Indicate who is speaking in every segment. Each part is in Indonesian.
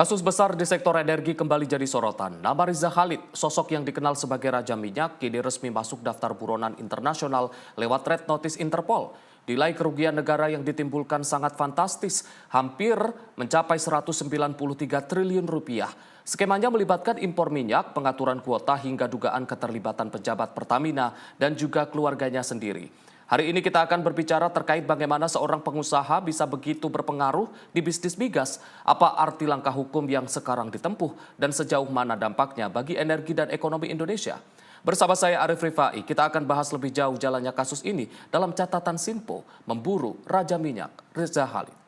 Speaker 1: Kasus besar di sektor energi kembali jadi sorotan. Nama Riza Khalid, sosok yang dikenal sebagai Raja Minyak, kini resmi masuk daftar buronan internasional lewat Red Notice Interpol. Nilai kerugian negara yang ditimbulkan sangat fantastis, hampir mencapai 193 triliun rupiah. Skemanya melibatkan impor minyak, pengaturan kuota hingga dugaan keterlibatan pejabat Pertamina dan juga keluarganya sendiri. Hari ini kita akan berbicara terkait bagaimana seorang pengusaha bisa begitu berpengaruh di bisnis migas, apa arti langkah hukum yang sekarang ditempuh, dan sejauh mana dampaknya bagi energi dan ekonomi Indonesia. Bersama saya Arif Rifai, kita akan bahas lebih jauh jalannya kasus ini dalam catatan Sinpo, memburu Raja Minyak Riza Khalid.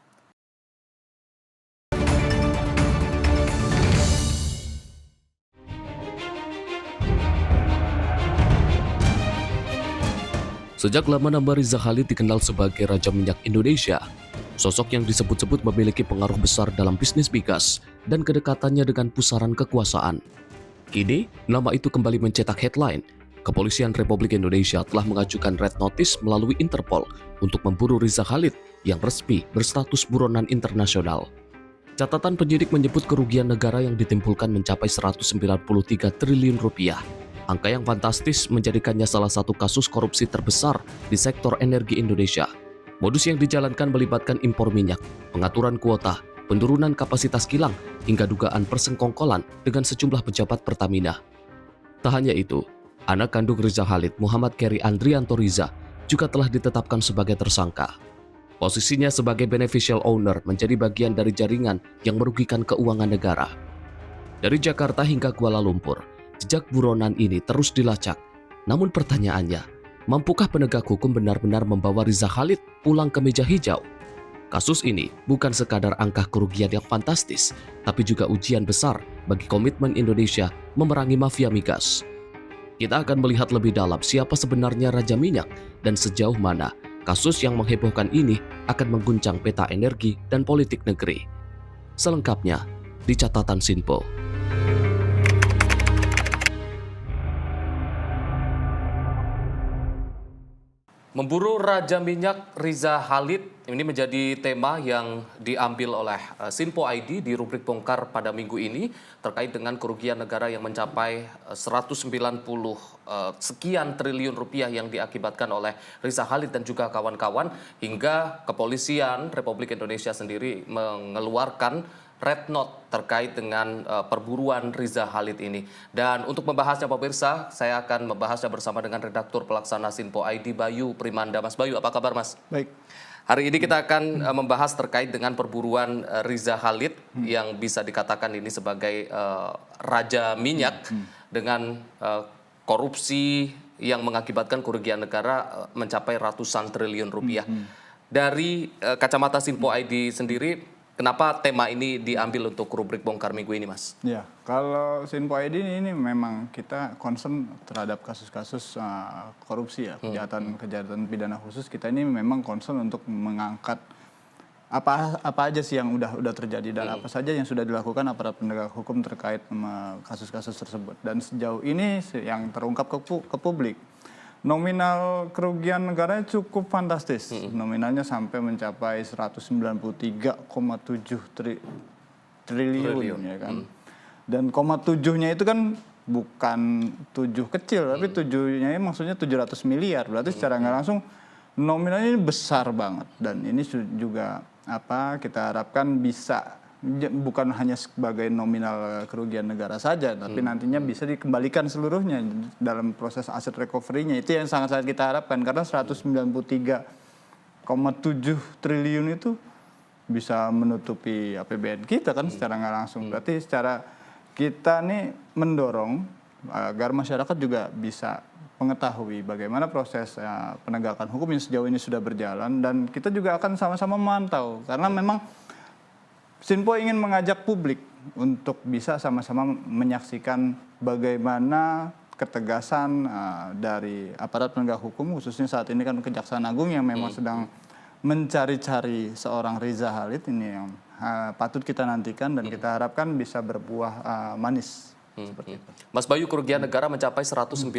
Speaker 1: Sejak lama nama Riza Khalid dikenal sebagai Raja Minyak Indonesia. Sosok yang disebut-sebut memiliki pengaruh besar dalam bisnis migas dan kedekatannya dengan pusaran kekuasaan. Kini, nama itu kembali mencetak headline. Kepolisian Republik Indonesia telah mengajukan Red Notice melalui Interpol untuk memburu Riza Khalid yang resmi berstatus buronan internasional. Catatan penyidik menyebut kerugian negara yang ditimbulkan mencapai 193 triliun rupiah. Angka yang fantastis menjadikannya salah satu kasus korupsi terbesar di sektor energi Indonesia. Modus yang dijalankan melibatkan impor minyak, pengaturan kuota, penurunan kapasitas kilang, hingga dugaan persengkongkolan dengan sejumlah pejabat Pertamina. Tak hanya itu, anak kandung Riza Khalid, Muhammad Keri Andrianto Riza, juga telah ditetapkan sebagai tersangka. Posisinya sebagai beneficial owner menjadi bagian dari jaringan yang merugikan keuangan negara. Dari Jakarta hingga Kuala Lumpur, jejak buronan ini terus dilacak. Namun pertanyaannya, mampukah penegak hukum benar-benar membawa Riza Khalid pulang ke meja hijau? Kasus ini bukan sekadar angka kerugian yang fantastis, tapi juga ujian besar bagi komitmen Indonesia memerangi mafia migas. Kita akan melihat lebih dalam siapa sebenarnya Raja Minyak dan sejauh mana kasus yang menghebohkan ini akan mengguncang peta energi dan politik negeri. Selengkapnya di catatan Sinpo. Memburu Raja Minyak Riza Khalid ini menjadi tema yang diambil oleh Sinpo ID di rubrik bongkar pada minggu ini terkait dengan kerugian negara yang mencapai 190 sekian triliun rupiah yang diakibatkan oleh Riza Khalid dan juga kawan-kawan, hingga kepolisian Republik Indonesia sendiri mengeluarkan Red Note terkait dengan perburuan Riza Khalid ini. Dan untuk membahasnya pemirsa, saya akan membahasnya bersama dengan redaktur pelaksana Sinpo ID Bayu Primanda. Mas Bayu, apa kabar Mas?
Speaker 2: Baik.
Speaker 1: Hari ini kita akan membahas terkait dengan perburuan Riza Khalid yang bisa dikatakan ini sebagai Raja Minyak dengan korupsi yang mengakibatkan kerugian negara mencapai ratusan triliun rupiah. Dari kacamata Sinpo ID sendiri, kenapa tema ini diambil untuk rubrik bongkar minggu ini, Mas?
Speaker 2: Ya, kalau Sinpo ID ini memang kita concern terhadap kasus-kasus korupsi ya, kejahatan pidana khusus. Kita ini memang concern untuk mengangkat apa aja sih yang udah terjadi dan apa saja yang sudah dilakukan aparat penegak hukum terkait kasus-kasus tersebut. Dan sejauh ini yang terungkap ke publik, nominal kerugian negaranya cukup fantastis. Nominalnya sampai mencapai 193,7 triliun ya kan. Dan 7-nya itu kan bukan 7 kecil, tapi 7-nya maksudnya 700 miliar. Berarti secara nggak langsung nominalnya ini besar banget. Dan ini juga kita harapkan bisa bukan hanya sebagai nominal kerugian negara saja, tapi nantinya bisa dikembalikan seluruhnya dalam proses aset recovery-nya. Itu yang sangat-sangat kita harapkan, karena 193,7 triliun itu bisa menutupi APBN kita kan secara nggak langsung. Berarti secara kita nih mendorong agar masyarakat juga bisa mengetahui bagaimana proses penegakan hukum yang sejauh ini sudah berjalan, dan kita juga akan sama-sama memantau, karena memang Sinpo ingin mengajak publik untuk bisa sama-sama menyaksikan bagaimana ketegasan dari aparat penegak hukum, khususnya saat ini kan Kejaksaan Agung yang memang sedang mencari-cari seorang Riza Khalid ini, yang patut kita nantikan dan kita harapkan bisa berbuah manis. Seperti itu.
Speaker 1: Mas Bayu, kerugian negara mencapai 193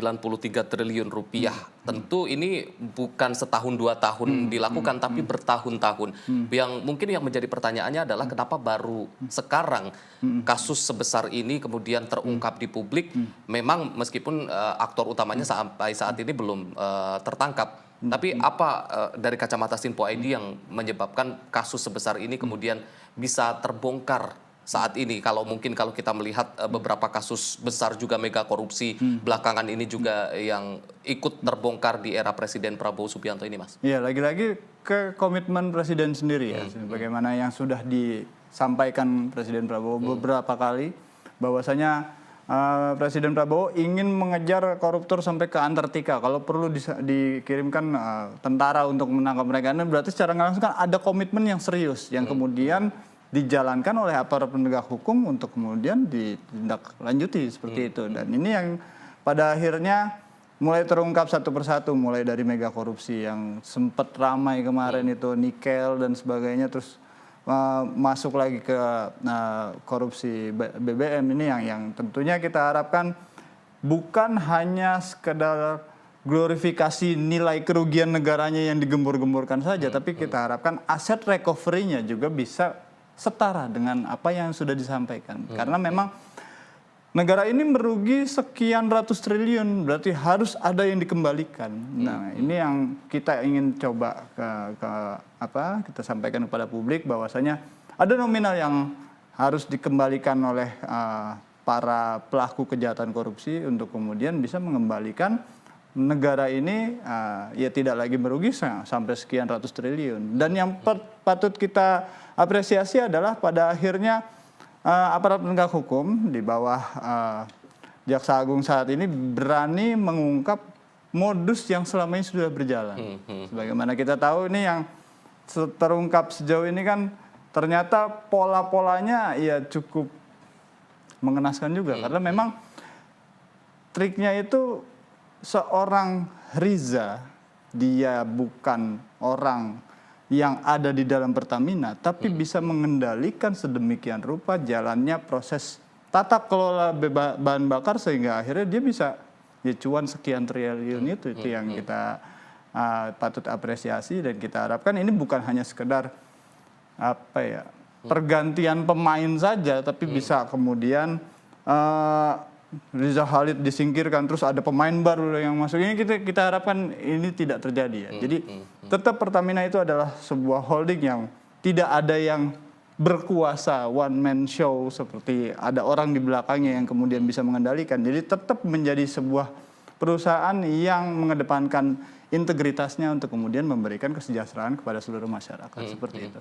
Speaker 1: triliun rupiah. Tentu ini bukan setahun 2 tahun dilakukan, tapi bertahun-tahun. Yang menjadi pertanyaannya adalah kenapa baru sekarang kasus sebesar ini kemudian terungkap di publik. Memang meskipun aktor utamanya sampai saat ini belum tertangkap. Tapi apa dari kacamata Sinpo ID yang menyebabkan kasus sebesar ini kemudian bisa terbongkar saat ini? Kalau kita melihat beberapa kasus besar juga mega korupsi belakangan ini juga yang ikut terbongkar di era Presiden Prabowo Subianto ini, Mas.
Speaker 2: Iya, lagi-lagi ke komitmen Presiden sendiri ya. Bagaimana yang sudah disampaikan Presiden Prabowo beberapa kali bahwasanya Presiden Prabowo ingin mengejar koruptor sampai ke Antartika. Kalau perlu dikirimkan tentara untuk menangkap mereka. Nah, berarti secara nggak langsung kan ada komitmen yang serius yang kemudian dijalankan oleh aparat penegak hukum untuk kemudian ditindaklanjuti seperti itu. Dan ini yang pada akhirnya mulai terungkap satu persatu, mulai dari mega korupsi yang sempat ramai kemarin itu nikel dan sebagainya, terus masuk lagi ke korupsi BBM ini yang tentunya kita harapkan bukan hanya sekedar glorifikasi nilai kerugian negaranya yang digembur-gemburkan saja, tapi kita harapkan aset recovery-nya juga bisa setara dengan apa yang sudah disampaikan. Karena memang negara ini merugi sekian ratus triliun, berarti harus ada yang dikembalikan. Nah, ini yang kita ingin coba kita sampaikan kepada publik bahwasanya ada nominal yang harus dikembalikan oleh para pelaku kejahatan korupsi untuk kemudian bisa mengembalikan negara ini ya tidak lagi merugi sampai sekian ratus triliun. Dan yang patut kita apresiasi adalah pada akhirnya aparat penegak hukum di bawah Jaksa Agung saat ini berani mengungkap modus yang selama ini sudah berjalan. Sebagaimana kita tahu ini yang terungkap sejauh ini kan ternyata pola-polanya ya cukup mengenaskan juga. Karena memang triknya itu seorang Riza, dia bukan orang yang ada di dalam Pertamina, tapi bisa mengendalikan sedemikian rupa jalannya proses tata kelola bahan bakar sehingga akhirnya dia bisa cuan sekian triliun itu yang kita patut apresiasi. Dan kita harapkan ini bukan hanya sekedar pergantian pemain saja, tapi bisa kemudian Riza Khalid disingkirkan terus ada pemain baru yang masuk. Ini kita harapkan ini tidak terjadi ya. Jadi tetap Pertamina itu adalah sebuah holding yang tidak ada yang berkuasa one man show seperti ada orang di belakangnya yang kemudian bisa mengendalikan. Jadi tetap menjadi sebuah perusahaan yang mengedepankan integritasnya untuk kemudian memberikan kesejahteraan kepada seluruh masyarakat seperti itu.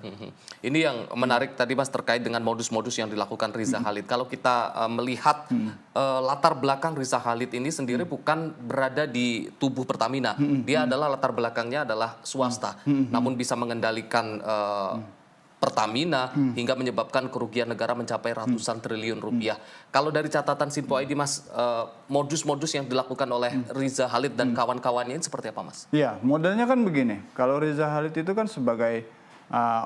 Speaker 1: Ini yang menarik tadi, Mas, terkait dengan modus-modus yang dilakukan Riza Khalid. Kalau kita melihat latar belakang Riza Khalid ini sendiri bukan berada di tubuh Pertamina. Dia adalah latar belakangnya adalah swasta. Namun bisa mengendalikan Pertamina hingga menyebabkan kerugian negara mencapai ratusan triliun rupiah. Kalau dari catatan Sinpo ID, Mas, modus-modus yang dilakukan oleh Riza Khalid dan kawan-kawannya ini seperti apa, Mas?
Speaker 2: Iya, modelnya kan begini. Kalau Riza Khalid itu kan sebagai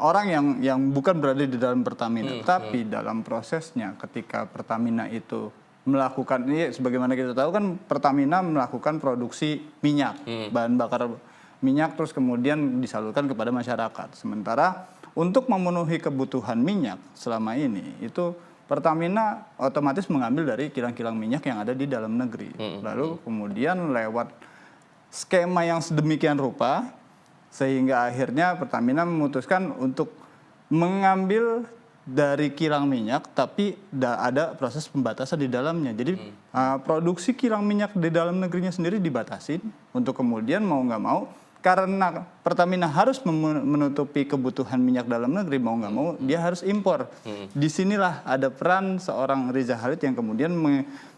Speaker 2: orang yang bukan berada di dalam Pertamina, tapi dalam prosesnya ketika Pertamina itu melakukan ini, sebagaimana kita tahu kan Pertamina melakukan produksi minyak, bahan bakar minyak, terus kemudian disalurkan kepada masyarakat. Sementara untuk memenuhi kebutuhan minyak selama ini, itu Pertamina otomatis mengambil dari kilang-kilang minyak yang ada di dalam negeri. Lalu kemudian lewat skema yang sedemikian rupa, sehingga akhirnya Pertamina memutuskan untuk mengambil dari kilang minyak, tapi ada proses pembatasan di dalamnya. Jadi produksi kilang minyak di dalam negerinya sendiri dibatasin untuk kemudian mau nggak mau, karena Pertamina harus menutupi kebutuhan minyak dalam negeri, mau nggak mau dia harus impor. Disinilah ada peran seorang Riza Khalid yang kemudian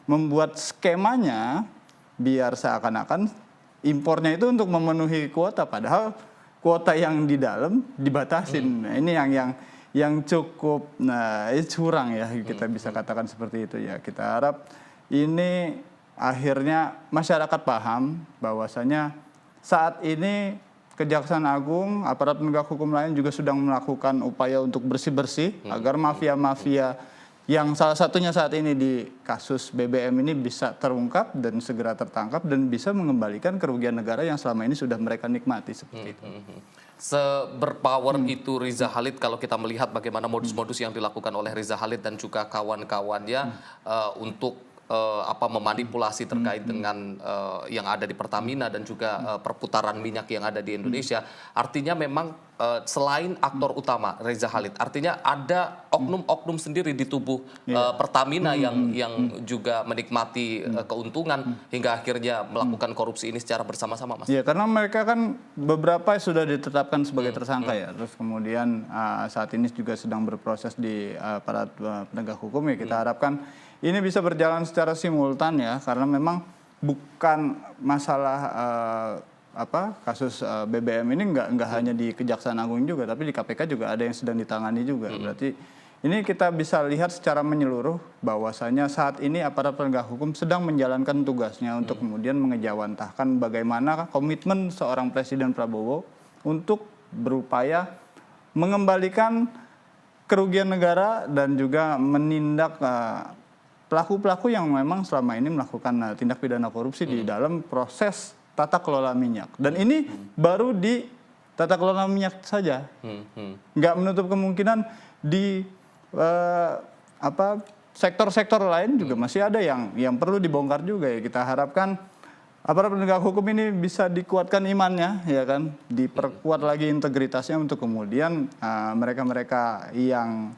Speaker 2: membuat skemanya biar seakan-akan impornya itu untuk memenuhi kuota, padahal kuota yang di dalam dibatasin. Nah, ini yang cukup curang ya, kita bisa katakan seperti itu ya. Kita harap ini akhirnya masyarakat paham bahwasanya saat ini Kejaksaan Agung, aparat penegak hukum lain juga sedang melakukan upaya untuk bersih-bersih agar mafia-mafia yang salah satunya saat ini di kasus BBM ini bisa terungkap dan segera tertangkap dan bisa mengembalikan kerugian negara yang selama ini sudah mereka nikmati seperti itu.
Speaker 1: Seberpower itu Riza Khalid kalau kita melihat bagaimana modus-modus yang dilakukan oleh Riza Khalid dan juga kawan-kawannya untuk memanipulasi terkait dengan yang ada di Pertamina dan juga perputaran minyak yang ada di Indonesia. Artinya memang selain aktor utama Riza Khalid, artinya ada oknum-oknum sendiri di tubuh Pertamina yang juga menikmati keuntungan hingga akhirnya melakukan korupsi ini secara bersama-sama, Mas.
Speaker 2: Iya, karena mereka kan beberapa sudah ditetapkan sebagai tersangka ya. Terus kemudian saat ini juga sedang berproses di aparat penegak hukum ya. Kita harapkan ini bisa berjalan secara simultan ya, karena memang bukan masalah kasus BBM ini nggak hanya di Kejaksaan Agung juga, tapi di KPK juga ada yang sedang ditangani juga. Berarti ini kita bisa lihat secara menyeluruh bahwasanya saat ini aparat penegak hukum sedang menjalankan tugasnya untuk kemudian mengejawantahkan bagaimana komitmen seorang Presiden Prabowo untuk berupaya mengembalikan kerugian negara dan juga menindak pelaku-pelaku yang memang selama ini melakukan tindak pidana korupsi di dalam proses tata kelola minyak. Dan ini baru di tata kelola minyak saja. Nggak menutup kemungkinan di sektor-sektor lain juga masih ada yang perlu dibongkar juga ya. Kita harapkan aparat penegak hukum ini bisa dikuatkan imannya, ya kan, diperkuat lagi integritasnya untuk kemudian mereka-mereka yang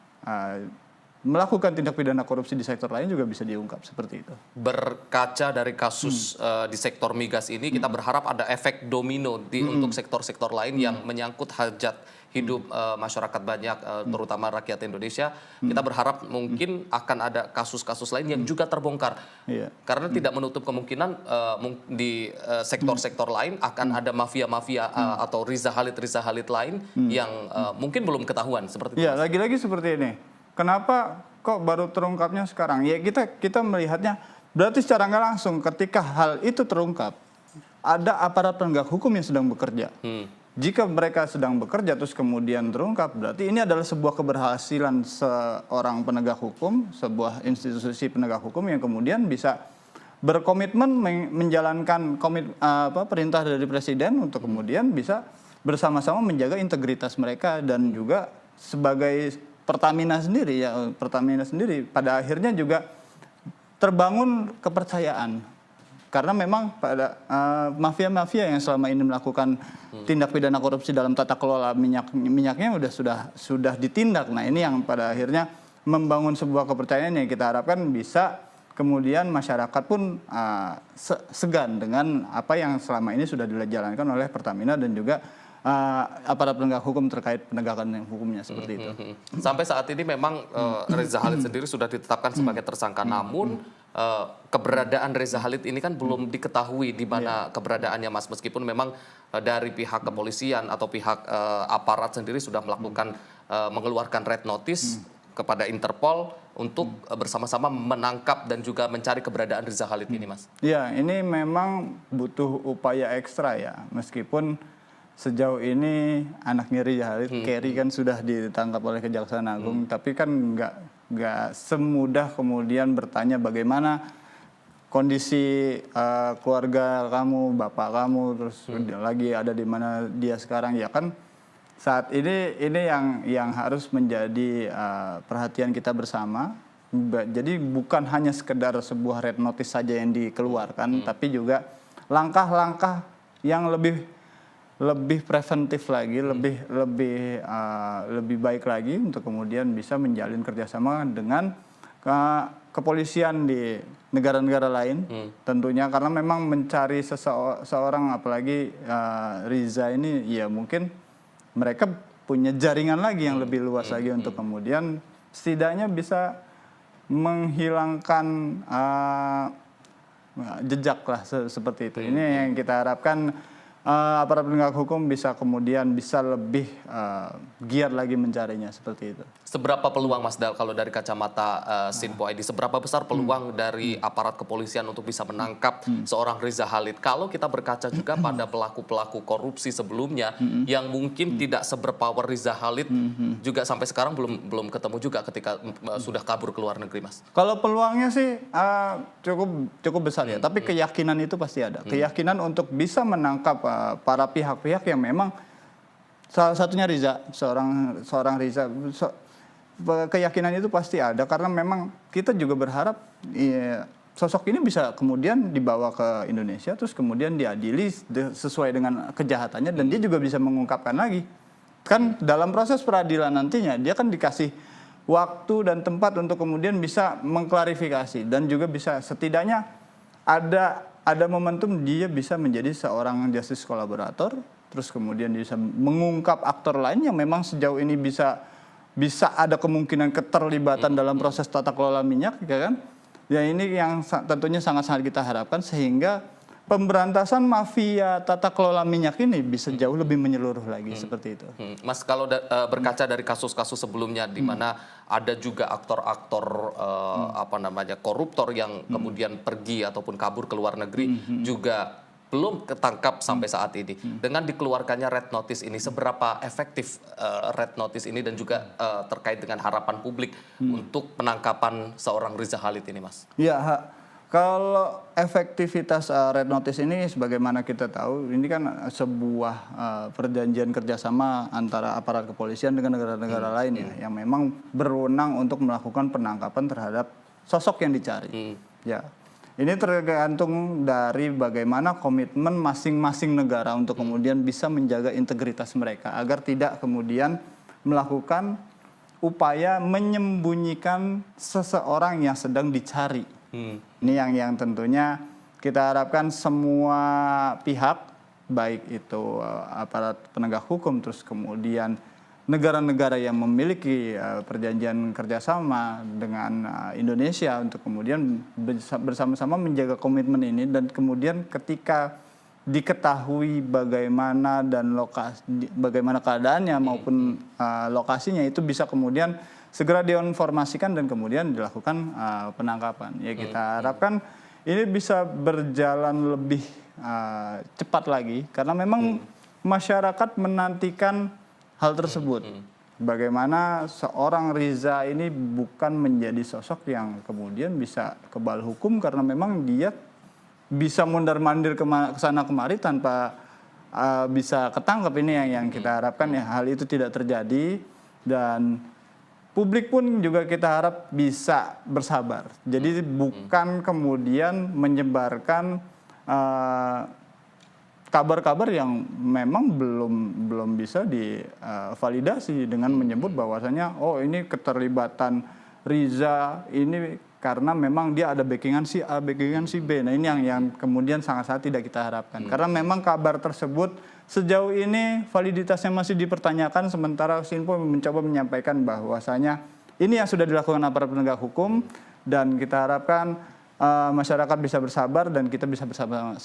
Speaker 2: melakukan tindak pidana korupsi di sektor lain juga bisa diungkap seperti itu.
Speaker 1: Berkaca dari kasus di sektor migas ini, kita berharap ada efek domino untuk sektor-sektor lain yang menyangkut hajat hidup masyarakat banyak, terutama rakyat Indonesia. Kita berharap mungkin akan ada kasus-kasus lain yang juga terbongkar. Karena tidak menutup kemungkinan di sektor-sektor lain akan ada mafia-mafia atau Riza Khalid lain yang mungkin belum ketahuan seperti itu.
Speaker 2: Ya, lagi-lagi seperti ini. Kenapa kok baru terungkapnya sekarang? Ya kita melihatnya berarti secara nggak langsung ketika hal itu terungkap ada aparat penegak hukum yang sedang bekerja. Jika mereka sedang bekerja terus kemudian terungkap, berarti ini adalah sebuah keberhasilan seorang penegak hukum, sebuah institusi penegak hukum yang kemudian bisa berkomitmen menjalankan perintah dari Presiden untuk kemudian bisa bersama-sama menjaga integritas mereka dan juga sebagai Pertamina sendiri pada akhirnya juga terbangun kepercayaan karena memang pada mafia-mafia yang selama ini melakukan tindak pidana korupsi dalam tata kelola minyaknya sudah ditindak. Nah, ini yang pada akhirnya membangun sebuah kepercayaan yang kita harapkan bisa kemudian masyarakat pun segan dengan apa yang selama ini sudah dijalankan oleh Pertamina dan juga aparat penegak hukum terkait penegakan hukumnya seperti itu.
Speaker 1: Sampai saat ini memang Riza Khalid sendiri sudah ditetapkan sebagai tersangka, namun keberadaan Riza Khalid ini kan belum diketahui di mana keberadaannya, Mas. Meskipun memang dari pihak kepolisian atau pihak aparat sendiri sudah melakukan mengeluarkan red notice kepada Interpol untuk bersama-sama menangkap dan juga mencari keberadaan Riza Khalid ini, Mas.
Speaker 2: Ya, ini memang butuh upaya ekstra ya, meskipun sejauh ini anaknya Riza Khalid, Kerry kan sudah ditangkap oleh Kejaksaan Agung, tapi kan nggak semudah kemudian bertanya bagaimana kondisi keluarga kamu, bapak kamu, terus lagi ada di mana dia sekarang ya kan. Saat ini yang harus menjadi perhatian kita bersama. Jadi bukan hanya sekedar sebuah red notice saja yang dikeluarkan, tapi juga langkah-langkah yang lebih preventif lagi, lebih baik lagi untuk kemudian bisa menjalin kerjasama dengan kepolisian di negara-negara lain, tentunya karena memang mencari seseorang apalagi Riza ini, ya mungkin mereka punya jaringan lagi yang lebih luas lagi untuk kemudian setidaknya bisa menghilangkan jejak lah seperti itu. Ini yang kita harapkan aparat penegak hukum bisa kemudian bisa lebih giat lagi mencarinya seperti itu.
Speaker 1: Seberapa peluang Mas Dal kalau dari kacamata Sinpo ID, seberapa besar peluang dari aparat kepolisian untuk bisa menangkap seorang Riza Khalid? Kalau kita berkaca juga pada pelaku-pelaku korupsi sebelumnya yang mungkin tidak seberpower Riza Khalid, juga sampai sekarang belum ketemu juga ketika sudah kabur ke luar negeri, Mas.
Speaker 2: Kalau peluangnya sih cukup besar ya, tapi keyakinan itu pasti ada. Keyakinan untuk bisa menangkap para pihak-pihak yang memang salah satunya Riza, seorang Riza. Keyakinan itu pasti ada karena memang kita juga berharap sosok ini bisa kemudian dibawa ke Indonesia terus kemudian diadili sesuai dengan kejahatannya dan dia juga bisa mengungkapkan lagi. Kan dalam proses peradilan nantinya dia kan dikasih waktu dan tempat untuk kemudian bisa mengklarifikasi dan juga bisa setidaknya ada momentum dia bisa menjadi seorang justice kolaborator, terus kemudian dia bisa mengungkap aktor lain yang memang sejauh ini bisa ada kemungkinan keterlibatan dalam proses tata kelola minyak, ya kan? Ya ini yang tentunya sangat-sangat kita harapkan sehingga pemberantasan mafia tata kelola minyak ini bisa jauh lebih menyeluruh lagi seperti itu.
Speaker 1: Mas, kalau berkaca dari kasus-kasus sebelumnya di mana ada juga aktor-aktor koruptor yang kemudian pergi ataupun kabur ke luar negeri juga belum ketangkap sampai saat ini. Dengan dikeluarkannya red notice ini, seberapa efektif red notice ini dan juga terkait dengan harapan publik untuk penangkapan seorang Riza Khalid ini, Mas?
Speaker 2: Ya, kalau efektivitas red notice ini sebagaimana kita tahu ini kan sebuah perjanjian kerjasama antara aparat kepolisian dengan negara-negara lain ya yang memang berwenang untuk melakukan penangkapan terhadap sosok yang dicari. Ya, ini tergantung dari bagaimana komitmen masing-masing negara untuk kemudian bisa menjaga integritas mereka agar tidak kemudian melakukan upaya menyembunyikan seseorang yang sedang dicari. Ini yang tentunya kita harapkan semua pihak, baik itu aparat penegak hukum, terus kemudian negara-negara yang memiliki perjanjian kerjasama dengan Indonesia untuk kemudian bersama-sama menjaga komitmen ini dan kemudian ketika diketahui bagaimana bagaimana keadaannya maupun lokasinya itu bisa kemudian segera diinformasikan dan kemudian dilakukan penangkapan. Ya kita harapkan ini bisa berjalan lebih cepat lagi karena memang masyarakat menantikan hal tersebut. Bagaimana seorang Riza ini bukan menjadi sosok yang kemudian bisa kebal hukum karena memang dia bisa mondar-mandir ke sana kemari tanpa bisa ketangkep. Ini yang kita harapkan ya hal itu tidak terjadi dan publik pun juga kita harap bisa bersabar. Jadi bukan kemudian menyebarkan kabar-kabar yang memang belum bisa divalidasi dengan menyebut bahwasanya ini keterlibatan Riza ini karena memang dia ada backingan si A, backingan si B. Nah ini yang kemudian sangat-sangat tidak kita harapkan. Karena memang kabar tersebut sejauh ini validitasnya masih dipertanyakan sementara Sinpo mencoba menyampaikan bahwasanya ini yang sudah dilakukan aparat penegak hukum dan kita harapkan masyarakat bisa bersabar dan kita bisa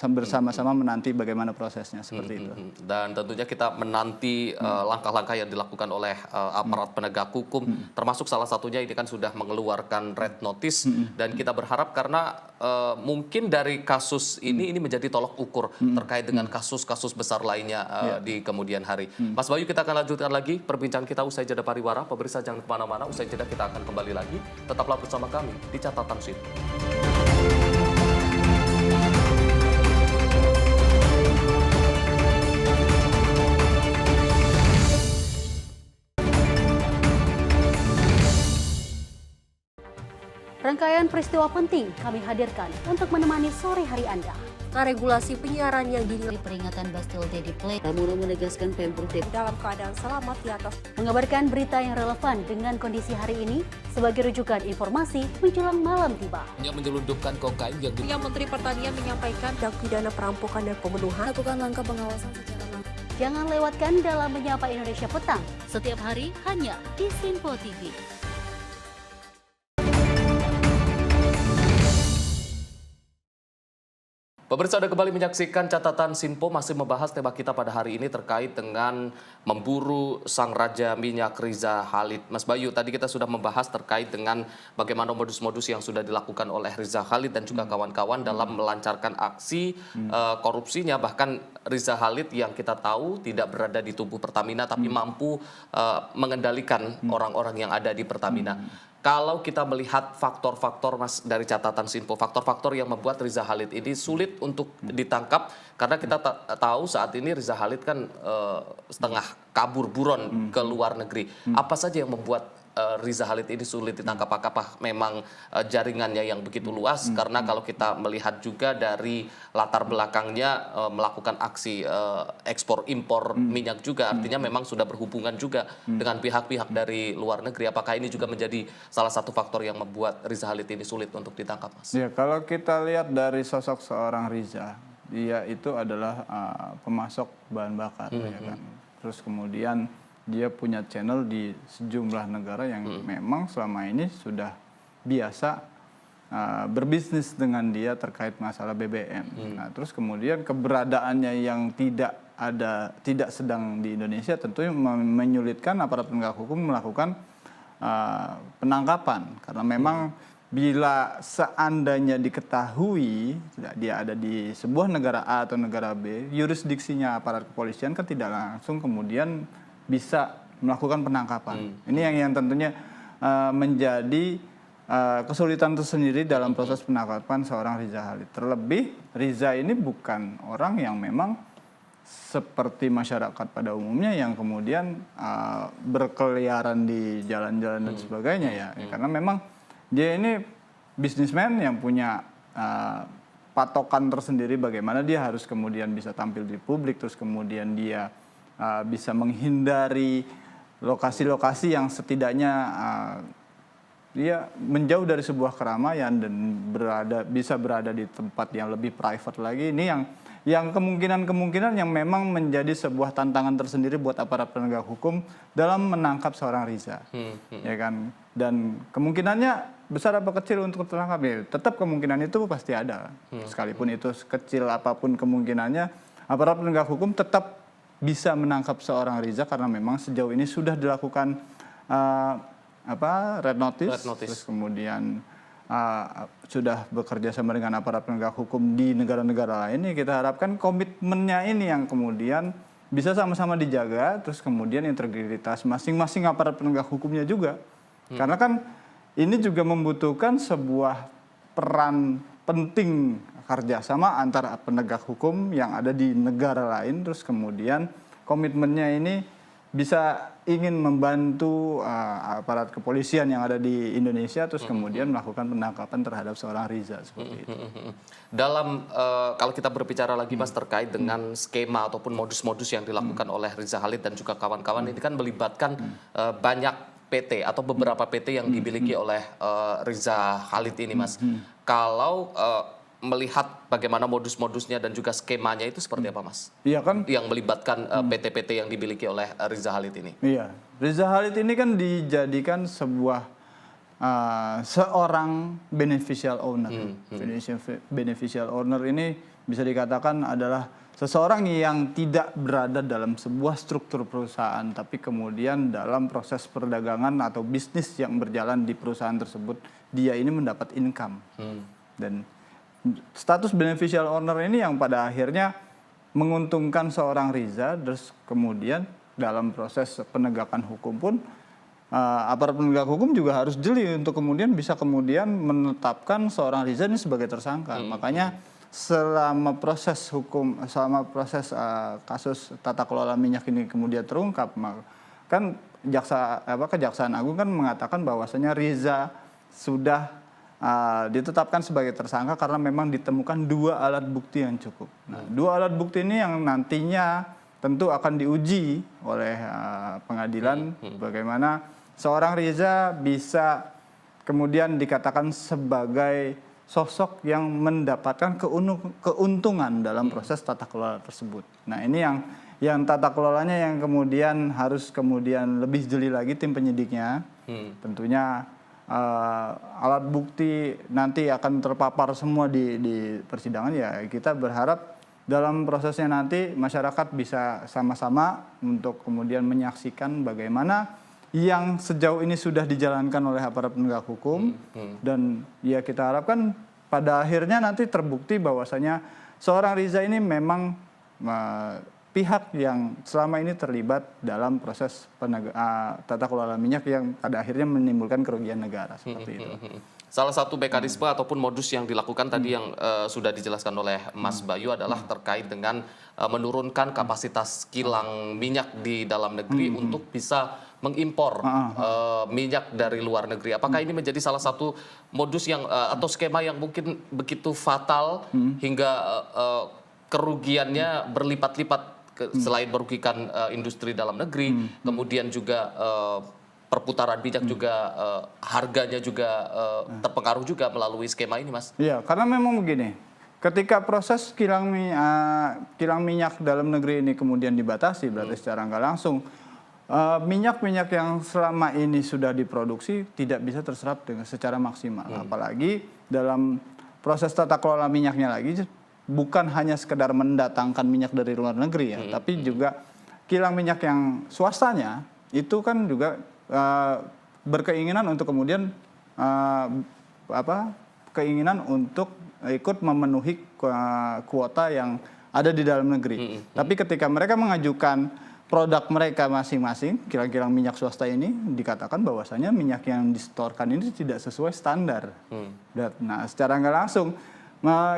Speaker 2: bersama-sama menanti bagaimana prosesnya seperti itu.
Speaker 1: Dan tentunya kita menanti langkah-langkah yang dilakukan oleh aparat penegak hukum, termasuk salah satunya ini kan sudah mengeluarkan red notice dan kita berharap karena mungkin dari kasus ini menjadi tolok ukur terkait dengan kasus-kasus besar lainnya di kemudian hari. Mas Bayu, kita akan lanjutkan lagi perbincangan kita usai jeda pariwara. Pemirsa jangan kemana-mana, usai jeda kita akan kembali lagi. Tetaplah bersama kami di Catatan Sinpo.
Speaker 3: Rangkaian peristiwa penting kami hadirkan untuk menemani sore hari Anda.
Speaker 4: Regulasi penyiaran yang dinilai
Speaker 3: Peringatan Bastille Day di Play. Pramono menegaskan Pemprov DKI
Speaker 4: dalam keadaan selamat di atas.
Speaker 3: Mengabarkan berita yang relevan dengan kondisi hari ini sebagai rujukan informasi menjelang malam tiba.
Speaker 1: Yang menyelundupkan kokain
Speaker 4: yang Menteri Pertanian menyampaikan tindak pidana perampokan dan pembunuhan.
Speaker 3: Lakukan langkah pengawasan secara langsung. Jangan lewatkan dalam Menyapa Indonesia Petang setiap hari hanya di Sinpo TV.
Speaker 1: Pemirsa Anda kembali menyaksikan catatan Sinpo masih membahas tema kita pada hari ini terkait dengan memburu sang Raja Minyak Riza Khalid. Mas Bayu, tadi kita sudah membahas terkait dengan bagaimana modus-modus yang sudah dilakukan oleh Riza Khalid dan juga kawan-kawan dalam melancarkan aksi korupsinya. Bahkan Riza Khalid yang kita tahu tidak berada di tubuh Pertamina tapi mampu mengendalikan orang-orang yang ada di Pertamina. Kalau kita melihat faktor-faktor Mas dari catatan Sinpo, faktor-faktor yang membuat Riza Khalid ini sulit untuk ditangkap karena kita tahu saat ini Riza Khalid kan setengah kabur buron ke luar negeri. Apa saja yang membuat Riza Khalid ini sulit ditangkap? Apakah memang jaringannya yang begitu luas? Karena kalau kita melihat juga dari latar belakangnya melakukan aksi ekspor impor minyak juga, artinya memang sudah berhubungan juga dengan pihak-pihak dari luar negeri. Apakah ini juga menjadi salah satu faktor yang membuat Riza Khalid ini sulit untuk ditangkap, Mas?
Speaker 2: Ya, kalau kita lihat dari sosok seorang Riza, dia itu adalah pemasok bahan bakar, ya kan. Terus kemudian dia punya channel di sejumlah negara yang memang selama ini sudah biasa berbisnis dengan dia terkait masalah BBM. Nah, terus kemudian keberadaannya yang tidak sedang di Indonesia tentunya menyulitkan aparat penegak hukum melakukan penangkapan karena memang bila seandainya diketahui dia ada di sebuah negara A atau negara B, yurisdiksinya aparat kepolisian kan tidak langsung kemudian bisa melakukan penangkapan. Ini yang tentunya menjadi kesulitan tersendiri dalam proses penangkapan seorang Riza Khalid. Terlebih Riza ini bukan orang yang memang seperti masyarakat pada umumnya yang kemudian berkeliaran di jalan-jalan dan sebagainya ya. Karena memang dia ini bisnismen yang punya patokan tersendiri bagaimana dia harus kemudian bisa tampil di publik, terus kemudian dia bisa menghindari lokasi-lokasi yang setidaknya dia menjauh dari sebuah keramaian dan bisa berada di tempat yang lebih private lagi. Ini yang kemungkinan yang memang menjadi sebuah tantangan tersendiri buat aparat penegak hukum dalam menangkap seorang Riza, ya kan. Dan kemungkinannya besar apa kecil untuk tertangkap ya, tetap kemungkinan itu pasti ada. Sekalipun itu kecil apapun kemungkinannya, aparat penegak hukum tetap bisa menangkap seorang Riza karena memang sejauh ini sudah dilakukan red notice. Terus kemudian sudah bekerja sama dengan aparat penegak hukum di negara-negara lain. Ya kita harapkan komitmennya ini yang kemudian bisa sama-sama dijaga, terus kemudian integritas masing-masing aparat penegak hukumnya juga. Karena kan ini juga membutuhkan sebuah peran penting kerjasama antara penegak hukum yang ada di negara lain, terus kemudian komitmennya ini bisa ingin membantu aparat kepolisian yang ada di Indonesia, terus kemudian melakukan penangkapan terhadap seorang Riza seperti itu.
Speaker 1: Dalam kalau kita berbicara lagi Mas terkait dengan skema ataupun modus-modus yang dilakukan oleh Riza Khalid dan juga kawan-kawan ini kan melibatkan banyak PT atau beberapa PT yang dimiliki oleh Riza Khalid ini, Mas. Kalau melihat bagaimana modus-modusnya dan juga skemanya itu seperti apa, Mas?
Speaker 2: Iya kan?
Speaker 1: Yang melibatkan PT-PT yang dimiliki oleh Riza Khalid ini.
Speaker 2: Iya, Riza Khalid ini kan dijadikan sebuah seorang beneficial owner. Beneficial owner ini bisa dikatakan adalah seseorang yang tidak berada dalam sebuah struktur perusahaan, tapi kemudian dalam proses perdagangan atau bisnis yang berjalan di perusahaan tersebut, dia ini mendapat income. Dan status beneficial owner ini yang pada akhirnya menguntungkan seorang Riza, terus kemudian dalam proses penegakan hukum pun aparat penegak hukum juga harus jeli untuk kemudian bisa kemudian menetapkan seorang Riza ini sebagai tersangka. Makanya selama proses kasus tata kelola minyak ini kemudian terungkap, kan Kejaksaan Agung kan mengatakan bahwasanya Riza sudah ditetapkan sebagai tersangka karena memang ditemukan 2 alat bukti yang cukup. Nah, 2 alat bukti ini yang nantinya tentu akan diuji oleh pengadilan bagaimana seorang Riza bisa kemudian dikatakan sebagai sosok yang mendapatkan keuntungan dalam proses tata kelola tersebut. Nah, ini yang tata kelolanya yang kemudian harus kemudian lebih jeli lagi tim penyidiknya. Tentunya alat bukti nanti akan terpapar semua di persidangan, ya kita berharap dalam prosesnya nanti masyarakat bisa sama-sama untuk kemudian menyaksikan bagaimana yang sejauh ini sudah dijalankan oleh aparat penegak hukum, dan ya kita harapkan pada akhirnya nanti terbukti bahwasanya seorang Riza ini memang pihak yang selama ini terlibat dalam proses tata kelola minyak yang pada akhirnya menimbulkan kerugian negara seperti itu.
Speaker 1: Salah satu mekanisme ataupun modus yang dilakukan tadi yang sudah dijelaskan oleh Mas Bayu adalah terkait dengan menurunkan kapasitas kilang minyak di dalam negeri untuk bisa mengimpor minyak dari luar negeri. Apakah ini menjadi salah satu modus yang atau skema yang mungkin begitu fatal hingga kerugiannya berlipat-lipat selain merugikan industri dalam negeri, kemudian juga perputaran minyak juga harganya juga terpengaruh juga melalui skema ini, Mas?
Speaker 2: Iya, karena memang begini, ketika proses kilang minyak dalam negeri ini kemudian dibatasi, berarti secara nggak langsung minyak-minyak yang selama ini sudah diproduksi tidak bisa terserap dengan secara maksimal. Apalagi dalam proses tata kelola minyaknya lagi bukan hanya sekedar mendatangkan minyak dari luar negeri ya, tapi juga kilang minyak yang swastanya itu kan juga berkeinginan untuk kemudian keinginan untuk ikut memenuhi kuota yang ada di dalam negeri. Tapi ketika mereka mengajukan produk mereka masing-masing, kilang-kilang minyak swasta ini dikatakan bahwasanya minyak yang disetorkan ini tidak sesuai standar. Nah, secara nggak langsung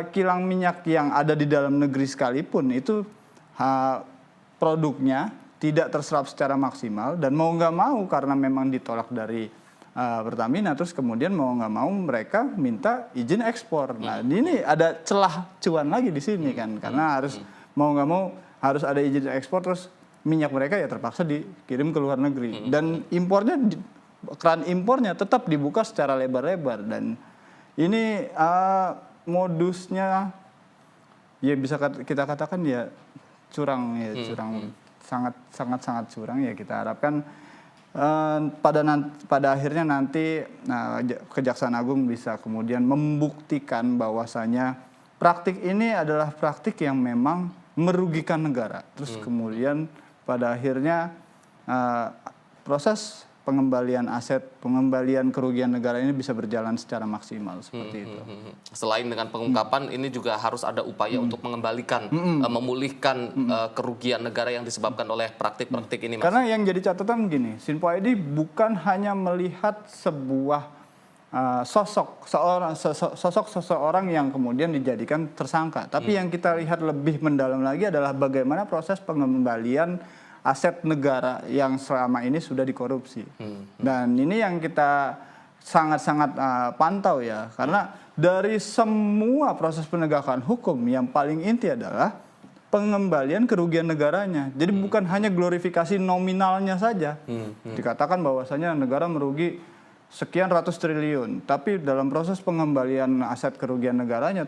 Speaker 2: kilang minyak yang ada di dalam negeri sekalipun itu produknya tidak terserap secara maksimal, dan mau nggak mau karena memang ditolak dari Pertamina, terus kemudian mau nggak mau mereka minta izin ekspor. Nah ini ada celah cuan lagi di sini kan, karena harus mau nggak mau harus ada izin ekspor, terus minyak mereka ya terpaksa dikirim ke luar negeri, dan impornya keran impornya tetap dibuka secara lebar-lebar, dan ini modusnya ya bisa kita katakan ya curang ya, curang, sangat curang ya. Kita harapkan pada akhirnya nanti Kejaksaan Agung bisa kemudian membuktikan bahwasanya praktik ini adalah praktik yang memang merugikan negara. Terus kemudian pada akhirnya proses pengembalian aset, pengembalian kerugian negara ini bisa berjalan secara maksimal seperti itu.
Speaker 1: Selain dengan pengungkapan, ini juga harus ada upaya untuk mengembalikan, memulihkan kerugian negara yang disebabkan oleh praktik-praktik ini, Mas.
Speaker 2: Karena yang jadi catatan begini, Sinpo ID bukan hanya melihat sebuah sosok seseorang yang kemudian dijadikan tersangka, tapi yang kita lihat lebih mendalam lagi adalah bagaimana proses pengembalian aset negara yang selama ini sudah dikorupsi. Dan ini yang kita sangat-sangat pantau ya, karena dari semua proses penegakan hukum yang paling inti adalah pengembalian kerugian negaranya. Jadi bukan hanya glorifikasi nominalnya saja. Dikatakan bahwasanya negara merugi sekian ratus triliun, tapi dalam proses pengembalian aset kerugian negaranya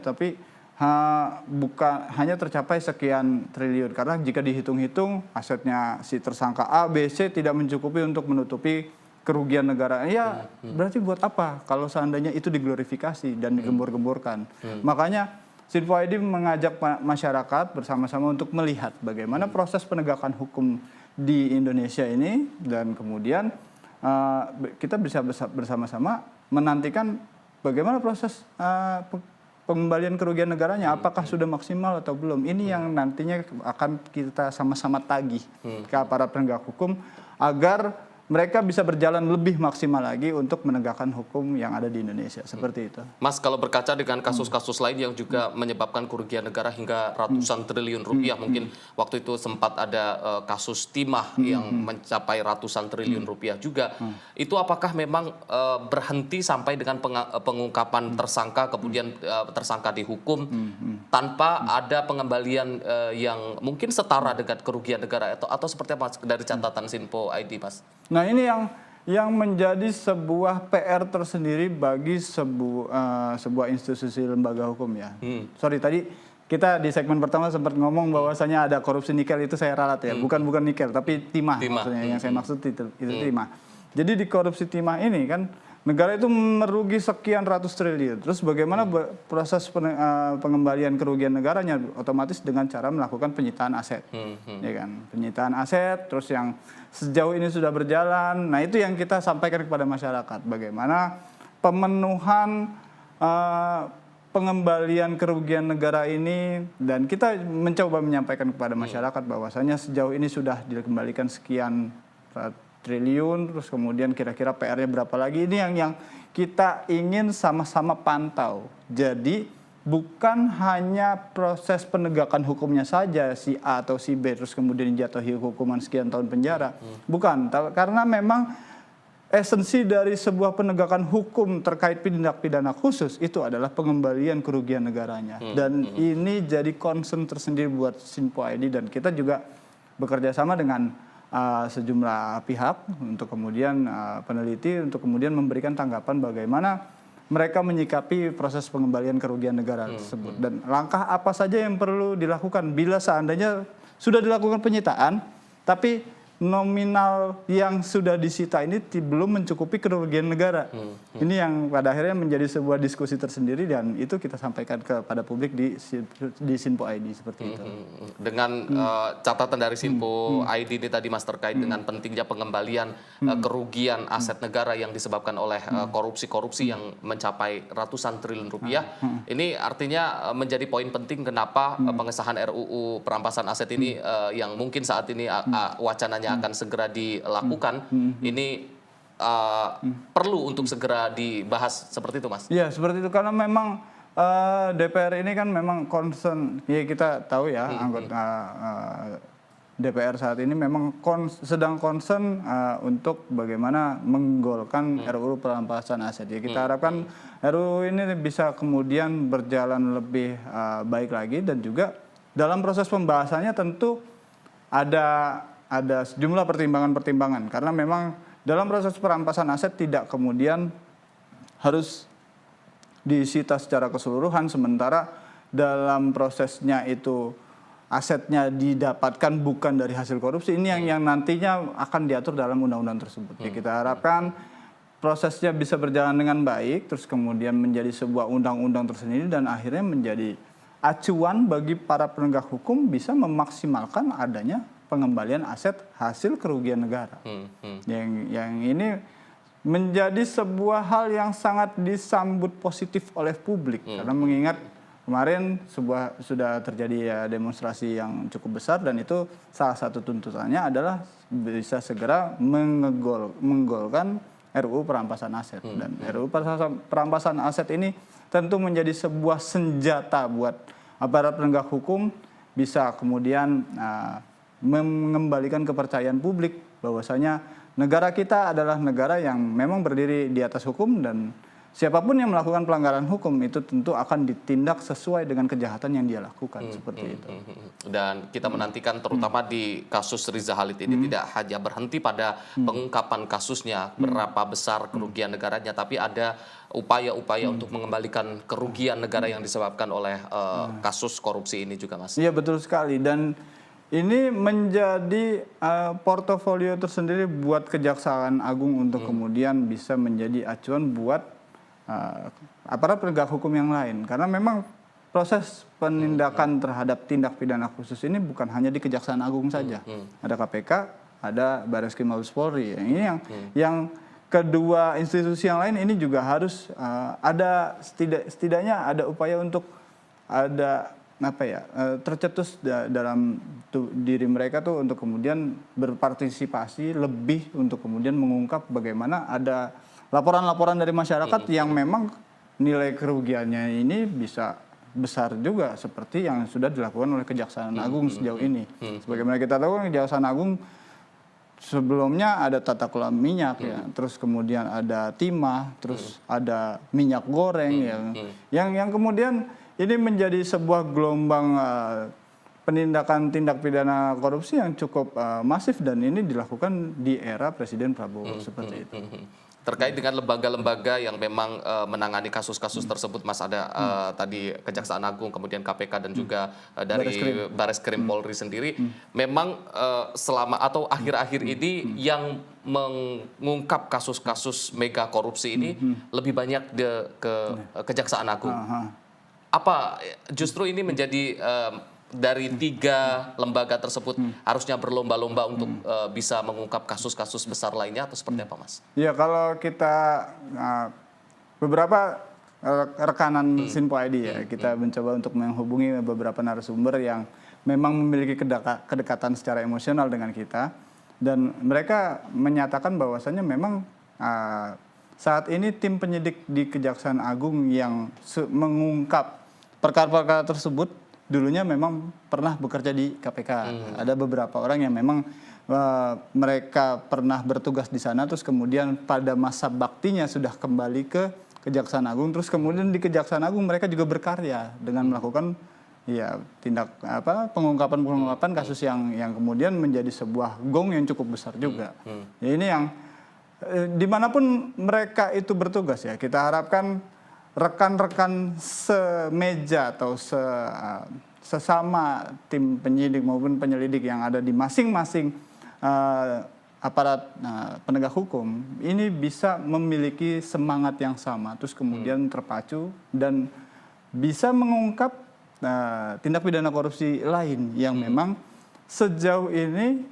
Speaker 2: bukan hanya tercapai sekian triliun, karena jika dihitung-hitung asetnya si tersangka A, B, C tidak mencukupi untuk menutupi kerugian negara. Ya berarti buat apa kalau seandainya itu diglorifikasi dan digembur-gemburkan. Makanya Sinpo ID mengajak masyarakat bersama-sama untuk melihat bagaimana proses penegakan hukum di Indonesia ini, dan kemudian kita bisa bersama-sama menantikan bagaimana proses pengembalian kerugian negaranya, apakah sudah maksimal atau belum. Ini yang nantinya akan kita sama-sama tagih ke aparat penegak hukum agar mereka bisa berjalan lebih maksimal lagi untuk menegakkan hukum yang ada di Indonesia. Seperti itu.
Speaker 1: Mas, kalau berkaca dengan kasus-kasus lain yang juga menyebabkan kerugian negara hingga ratusan triliun rupiah, mungkin waktu itu sempat ada kasus timah yang mencapai ratusan triliun rupiah juga. Itu apakah memang berhenti sampai dengan pengungkapan tersangka, kemudian tersangka dihukum tanpa ada pengembalian yang mungkin setara dengan kerugian negara, atau seperti apa dari catatan Sinpo ID, Mas?
Speaker 2: Nah ini yang menjadi sebuah PR tersendiri bagi sebuah institusi lembaga hukum ya. Sorry, tadi kita di segmen pertama sempat ngomong bahwasanya ada korupsi nikel, itu saya ralat ya. Bukan nikel, tapi timah. Maksudnya yang saya maksud itu timah. Jadi di korupsi timah ini kan negara itu merugi sekian ratus triliun. Terus bagaimana proses pengembalian kerugian negaranya? Otomatis dengan cara melakukan penyitaan aset, ya kan? Penyitaan aset, terus yang sejauh ini sudah berjalan. Nah itu yang kita sampaikan kepada masyarakat. Bagaimana pemenuhan pengembalian kerugian negara ini, dan kita mencoba menyampaikan kepada masyarakat bahwasanya sejauh ini sudah dikembalikan sekian triliun, terus kemudian kira-kira PR-nya berapa lagi. Ini yang kita ingin sama-sama pantau. Jadi bukan hanya proses penegakan hukumnya saja si A atau si B terus kemudian dijatuhi hukuman sekian tahun penjara. Bukan, karena memang esensi dari sebuah penegakan hukum terkait tindak pidana khusus itu adalah pengembalian kerugian negaranya. Dan ini jadi concern tersendiri buat Sinpo ID, dan kita juga bekerja sama dengan sejumlah pihak untuk kemudian peneliti untuk kemudian memberikan tanggapan bagaimana mereka menyikapi proses pengembalian kerugian negara tersebut, dan langkah apa saja yang perlu dilakukan bila seandainya sudah dilakukan penyitaan tapi nominal yang sudah disita ini belum mencukupi kerugian negara. Ini yang pada akhirnya menjadi sebuah diskusi tersendiri, dan itu kita sampaikan kepada publik di Sinpo ID seperti itu.
Speaker 1: Dengan catatan dari Sinpo ID ini tadi Mas terkait dengan pentingnya pengembalian kerugian aset negara yang disebabkan oleh korupsi-korupsi yang mencapai ratusan triliun rupiah. Ini artinya menjadi poin penting kenapa pengesahan RUU perampasan aset ini yang mungkin saat ini wacananya akan segera dilakukan, ini perlu untuk segera dibahas seperti itu, Mas?
Speaker 2: Iya, seperti itu, karena memang DPR ini kan memang concern, ya kita tahu ya, anggota DPR saat ini memang sedang concern untuk bagaimana menggolkan RUU perampasan aset. Ya, kita harapkan RUU ini bisa kemudian berjalan lebih baik lagi, dan juga dalam proses pembahasannya tentu ada sejumlah pertimbangan-pertimbangan, karena memang dalam proses perampasan aset tidak kemudian harus disita secara keseluruhan, sementara dalam prosesnya itu asetnya didapatkan bukan dari hasil korupsi. Ini yang nantinya akan diatur dalam undang-undang tersebut. Ya, kita harapkan prosesnya bisa berjalan dengan baik, terus kemudian menjadi sebuah undang-undang tersendiri, dan akhirnya menjadi acuan bagi para penegak hukum bisa memaksimalkan adanya pengembalian aset hasil kerugian negara. Yang ini menjadi sebuah hal yang sangat disambut positif oleh publik, karena mengingat kemarin sudah terjadi ya demonstrasi yang cukup besar, dan itu salah satu tuntutannya adalah bisa segera menggolkan RUU perampasan aset. Dan RUU perampasan aset ini tentu menjadi sebuah senjata buat aparat penegak hukum bisa kemudian mengembalikan kepercayaan publik bahwasanya negara kita adalah negara yang memang berdiri di atas hukum, dan siapapun yang melakukan pelanggaran hukum itu tentu akan ditindak sesuai dengan kejahatan yang dia lakukan, seperti itu.
Speaker 1: Dan kita menantikan terutama di kasus Riza Khalid ini tidak hanya berhenti pada pengungkapan kasusnya berapa besar kerugian negaranya, tapi ada upaya-upaya untuk mengembalikan kerugian negara yang disebabkan oleh kasus korupsi ini juga, Mas.
Speaker 2: Iya, betul sekali, dan ini menjadi portofolio tersendiri buat Kejaksaan Agung untuk kemudian bisa menjadi acuan buat aparat penegak hukum yang lain. Karena memang proses penindakan terhadap tindak pidana khusus ini bukan hanya di Kejaksaan Agung saja. Ada KPK, ada Barreskrim Mabes Polri. Ini yang kedua institusi yang lain ini juga harus ada setidaknya ada upaya untuk ada tercetus dalam diri mereka tuh untuk kemudian berpartisipasi lebih untuk kemudian mengungkap bagaimana ada laporan-laporan dari masyarakat yang memang nilai kerugiannya ini bisa besar juga seperti yang sudah dilakukan oleh Kejaksaan Agung sejauh ini. Sebagaimana kita tahu, Kejaksaan Agung sebelumnya ada tata kelola minyak, ya, terus kemudian ada timah, terus ada minyak goreng yang kemudian ini menjadi sebuah gelombang penindakan tindak pidana korupsi yang cukup masif, dan ini dilakukan di era Presiden Prabowo seperti itu.
Speaker 1: Terkait dengan lembaga-lembaga yang memang menangani kasus-kasus tersebut, Mas, ada tadi Kejaksaan Agung, kemudian KPK dan juga dari Bareskrim Polri sendiri, memang selama atau akhir-akhir ini yang mengungkap kasus-kasus mega korupsi ini lebih banyak ke Kejaksaan Agung. Apa justru ini menjadi dari 3 lembaga tersebut harusnya berlomba-lomba untuk bisa mengungkap kasus-kasus besar lainnya atau seperti apa, Mas?
Speaker 2: Ya, kalau kita beberapa rekanan Sinpo ID ya, kita mencoba untuk menghubungi beberapa narasumber yang memang memiliki kedekatan secara emosional dengan kita, dan mereka menyatakan bahwasannya memang saat ini tim penyidik di Kejaksaan Agung yang mengungkap perkara-perkara tersebut dulunya memang pernah bekerja di KPK. Ada beberapa orang yang memang mereka pernah bertugas di sana, terus kemudian pada masa baktinya sudah kembali ke Kejaksaan Agung, terus kemudian di Kejaksaan Agung mereka juga berkarya dengan melakukan ya tindak pengungkapan kasus yang kemudian menjadi sebuah gong yang cukup besar juga. Ya, ini yang dimanapun mereka itu bertugas ya, kita harapkan rekan-rekan semeja atau sesama tim penyidik maupun penyelidik yang ada di masing-masing aparat penegak hukum ini bisa memiliki semangat yang sama, terus kemudian terpacu dan bisa mengungkap tindak pidana korupsi lain yang memang sejauh ini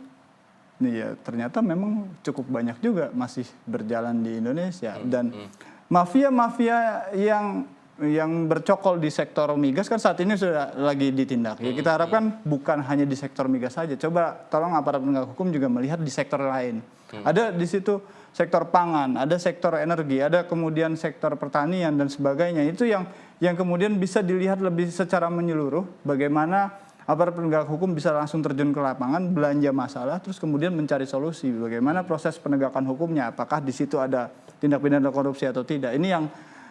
Speaker 2: nih ya ternyata memang cukup banyak juga masih berjalan di Indonesia. Dan mafia-mafia yang bercokol di sektor migas kan saat ini sudah lagi ditindak. Ya, kita harapkan bukan hanya di sektor migas saja. Coba tolong aparat penegak hukum juga melihat di sektor lain. Ada di situ sektor pangan, ada sektor energi, ada kemudian sektor pertanian dan sebagainya. Itu yang kemudian bisa dilihat lebih secara menyeluruh bagaimana aparat penegak hukum bisa langsung terjun ke lapangan, belanja masalah, terus kemudian mencari solusi. Bagaimana proses penegakan hukumnya, apakah di situ ada tindak pidana korupsi atau tidak. Ini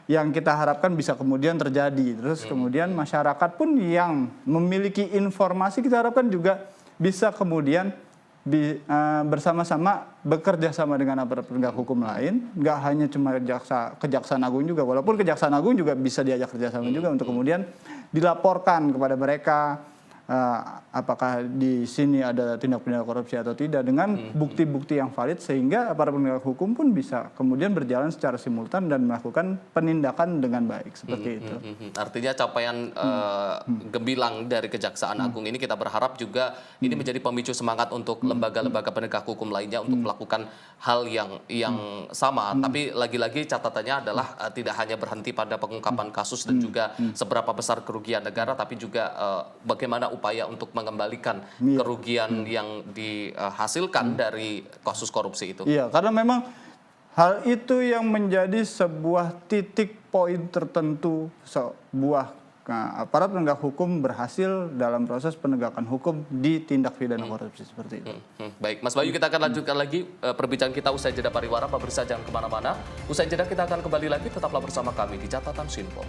Speaker 2: yang kita harapkan bisa kemudian terjadi. Terus kemudian masyarakat pun yang memiliki informasi kita harapkan juga bisa kemudian bersama-sama bekerja sama dengan aparat penegak hukum lain. Nggak hanya cuma Kejaksaan Agung juga, walaupun Kejaksaan Agung juga bisa diajak kerjasama juga untuk kemudian dilaporkan kepada mereka apakah di sini ada tindak pidana korupsi atau tidak dengan bukti-bukti yang valid, sehingga para penegak hukum pun bisa kemudian berjalan secara simultan dan melakukan penindakan dengan baik seperti itu.
Speaker 1: Artinya capaian gemilang dari Kejaksaan Agung ini kita berharap juga ini menjadi pemicu semangat untuk lembaga-lembaga penegak hukum lainnya untuk melakukan hal yang sama. Tapi lagi-lagi catatannya adalah tidak hanya berhenti pada pengungkapan kasus dan juga seberapa besar kerugian negara, tapi juga bagaimana upaya untuk mengembalikan kerugian yang dihasilkan dari kasus korupsi itu.
Speaker 2: Iya, karena memang hal itu yang menjadi sebuah titik poin tertentu sebuah aparat penegak hukum berhasil dalam proses penegakan hukum di tindak pidana korupsi seperti itu.
Speaker 1: Baik, Mas Bayu, kita akan lanjutkan lagi perbincangan kita usai jeda pariwara. Pemirsa jangan kemana-mana. Usai jeda kita akan kembali lagi, tetaplah bersama kami di Catatan Sinpo.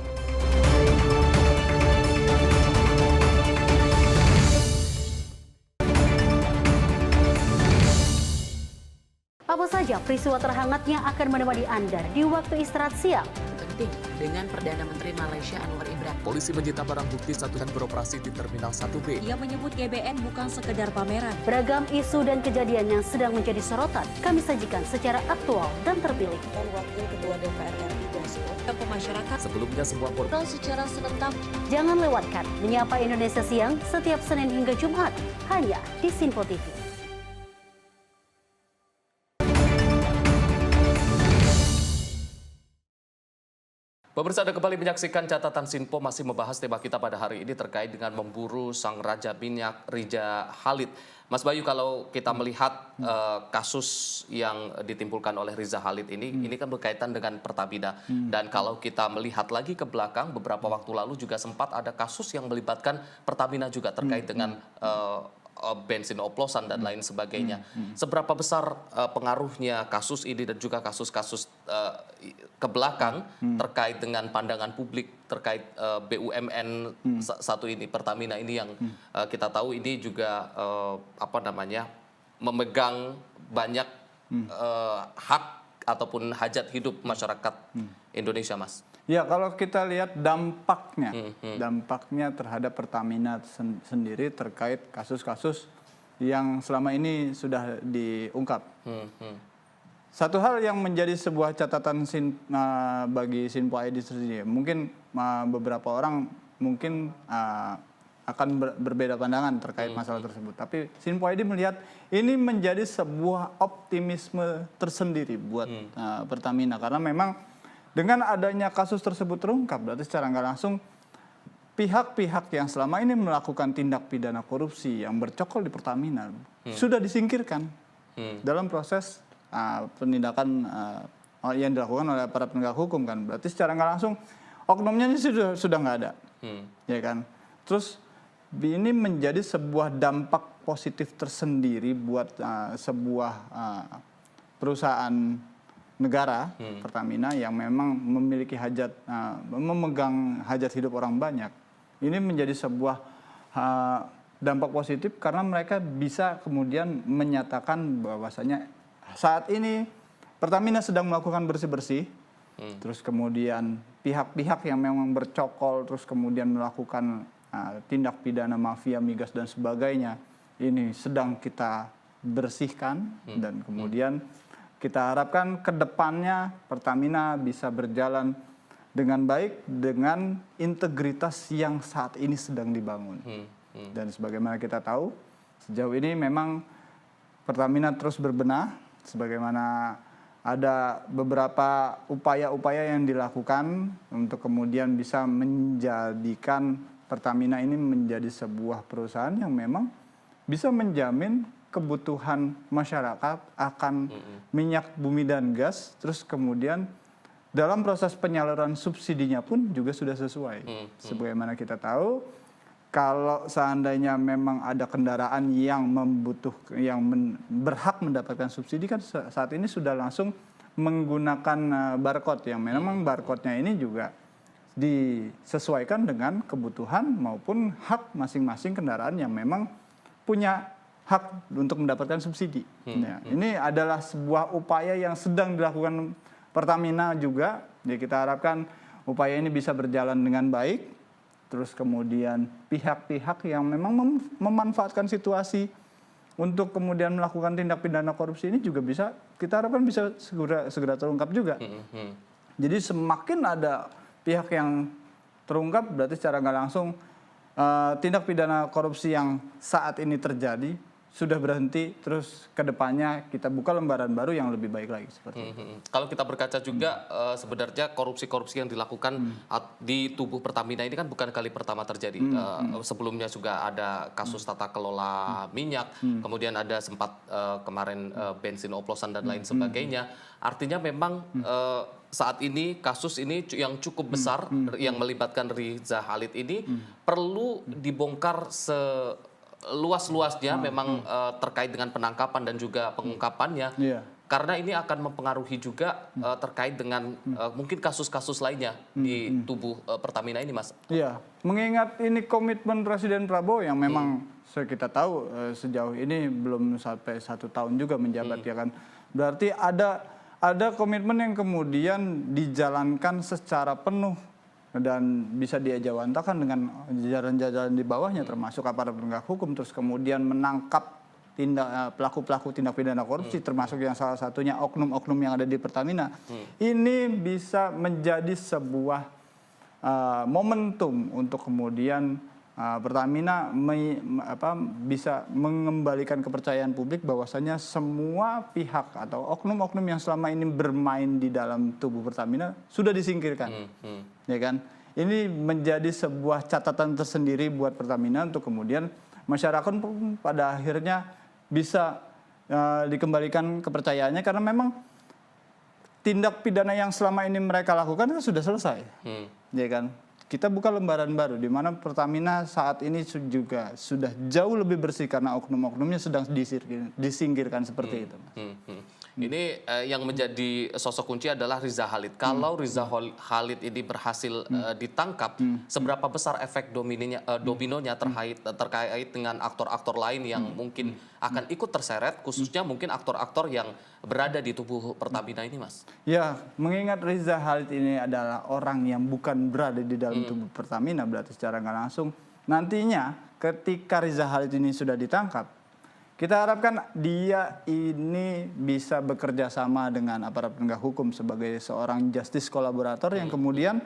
Speaker 3: Apa saja peristiwa terhangatnya akan menemani Anda di waktu istirahat siang?
Speaker 5: Penting dengan Perdana Menteri Malaysia Anwar Ibrahim.
Speaker 1: Polisi menyita barang bukti dan beroperasi di Terminal 1B.
Speaker 6: Ia menyebut GBN bukan sekedar pameran.
Speaker 3: Beragam isu dan kejadian yang sedang menjadi sorotan kami sajikan secara aktual dan terpilih.
Speaker 6: Dan Wakil Ketua DPR RI Dasko ke masyarakat
Speaker 1: Sebelumnya semua
Speaker 6: dan secara serentak.
Speaker 3: Jangan lewatkan Menyapa Indonesia Siang setiap Senin hingga Jumat hanya di Sinpo TV.
Speaker 1: Pemirsa, Anda kembali menyaksikan Catatan Sinpo, masih membahas tema kita pada hari ini terkait dengan memburu sang Raja Minyak Rija Khalid. Mas Bayu, kalau kita melihat kasus yang ditimbulkan oleh Riza Khalid ini kan berkaitan dengan Pertamina. Dan kalau kita melihat lagi ke belakang, beberapa waktu lalu juga sempat ada kasus yang melibatkan Pertamina juga terkait dengan bensin oplosan dan lain sebagainya. Seberapa besar pengaruhnya kasus ini dan juga kasus-kasus ke belakang terkait dengan pandangan publik terkait BUMN satu ini, Pertamina ini yang kita tahu ini juga memegang banyak hak ataupun hajat hidup masyarakat Indonesia, Mas?
Speaker 2: Ya, kalau kita lihat dampaknya terhadap Pertamina sendiri terkait kasus-kasus yang selama ini sudah diungkap. Satu hal yang menjadi sebuah catatan bagi Sinpo ID sendiri, mungkin beberapa orang mungkin akan berbeda pandangan terkait masalah tersebut. Tapi Sinpo ID melihat ini menjadi sebuah optimisme tersendiri buat Pertamina, karena memang dengan adanya kasus tersebut terungkap, berarti secara nggak langsung pihak-pihak yang selama ini melakukan tindak pidana korupsi yang bercokol di Pertamina sudah disingkirkan dalam proses penindakan yang dilakukan oleh para penegak hukum kan. Berarti secara nggak langsung oknumnya ini sudah nggak ada, ya kan. Terus ini menjadi sebuah dampak positif tersendiri buat sebuah perusahaan negara, Pertamina, yang memang memiliki memegang hajat hidup orang banyak. Ini menjadi sebuah dampak positif karena mereka bisa kemudian menyatakan bahwasanya saat ini Pertamina sedang melakukan bersih-bersih, terus kemudian pihak-pihak yang memang bercokol, terus kemudian melakukan tindak pidana mafia migas dan sebagainya, ini sedang kita bersihkan, dan kemudian kita harapkan ke depannya Pertamina bisa berjalan dengan baik dengan integritas yang saat ini sedang dibangun. Dan sebagaimana kita tahu, sejauh ini memang Pertamina terus berbenah, sebagaimana ada beberapa upaya-upaya yang dilakukan untuk kemudian bisa menjadikan Pertamina ini menjadi sebuah perusahaan yang memang bisa menjamin kebutuhan masyarakat akan minyak bumi dan gas, terus kemudian dalam proses penyaluran subsidinya pun juga sudah sesuai. Sebagaimana kita tahu, kalau seandainya memang ada kendaraan yang berhak mendapatkan subsidi kan saat ini sudah langsung menggunakan barcode, yang memang barcode-nya ini juga disesuaikan dengan kebutuhan maupun hak masing-masing kendaraan yang memang punya hak untuk mendapatkan subsidi. Ini adalah sebuah upaya yang sedang dilakukan Pertamina juga. Jadi kita harapkan upaya ini bisa berjalan dengan baik. Terus kemudian pihak-pihak yang memang memanfaatkan situasi untuk kemudian melakukan tindak pidana korupsi ini juga bisa, kita harapkan bisa segera terungkap juga. Jadi semakin ada pihak yang terungkap, berarti secara nggak langsung tindak pidana korupsi yang saat ini terjadi sudah berhenti, terus ke depannya kita buka lembaran baru yang lebih baik lagi seperti itu.
Speaker 1: Kalau kita berkaca juga sebenarnya korupsi-korupsi yang dilakukan di tubuh Pertamina ini kan bukan kali pertama terjadi. Sebelumnya juga ada kasus tata kelola minyak, kemudian ada sempat kemarin bensin oplosan dan lain sebagainya. Artinya memang saat ini kasus ini yang cukup besar yang melibatkan Riza Khalid ini perlu dibongkar luas-luasnya memang terkait dengan penangkapan dan juga pengungkapannya, karena ini akan mempengaruhi juga terkait dengan mungkin kasus-kasus lainnya di tubuh Pertamina ini, Mas. Iya,
Speaker 2: mengingat ini komitmen Presiden Prabowo yang memang kita tahu sejauh ini belum sampai 1 tahun juga menjabat, ya kan. Berarti ada komitmen yang kemudian dijalankan secara penuh dan bisa diajawantakan dengan jajaran-jajaran di bawahnya, termasuk aparat penegak hukum, terus kemudian menangkap pelaku-pelaku tindak pidana korupsi, termasuk yang salah satunya oknum-oknum yang ada di Pertamina. Ini bisa menjadi sebuah momentum untuk kemudian Pertamina bisa mengembalikan kepercayaan publik bahwasanya semua pihak atau oknum-oknum yang selama ini bermain di dalam tubuh Pertamina sudah disingkirkan, ya kan? Ini menjadi sebuah catatan tersendiri buat Pertamina untuk kemudian masyarakat pada akhirnya bisa dikembalikan kepercayaannya, karena memang tindak pidana yang selama ini mereka lakukan itu sudah selesai, ya kan? Kita buka lembaran baru di mana Pertamina saat ini juga sudah jauh lebih bersih karena oknum-oknumnya sedang disingkirkan seperti itu, Mas.
Speaker 1: Ini yang menjadi sosok kunci adalah Riza Khalid. Kalau Riza Khalid ini berhasil ditangkap, seberapa besar efek dominonya terkait dengan aktor-aktor lain yang mungkin akan ikut terseret, khususnya mungkin aktor-aktor yang berada di tubuh Pertamina ini, Mas?
Speaker 2: Ya, mengingat Riza Khalid ini adalah orang yang bukan berada di dalam tubuh Pertamina, berarti secara nggak langsung nantinya ketika Riza Khalid ini sudah ditangkap, kita harapkan dia ini bisa bekerja sama dengan aparat penegak hukum sebagai seorang justice kolaborator yang kemudian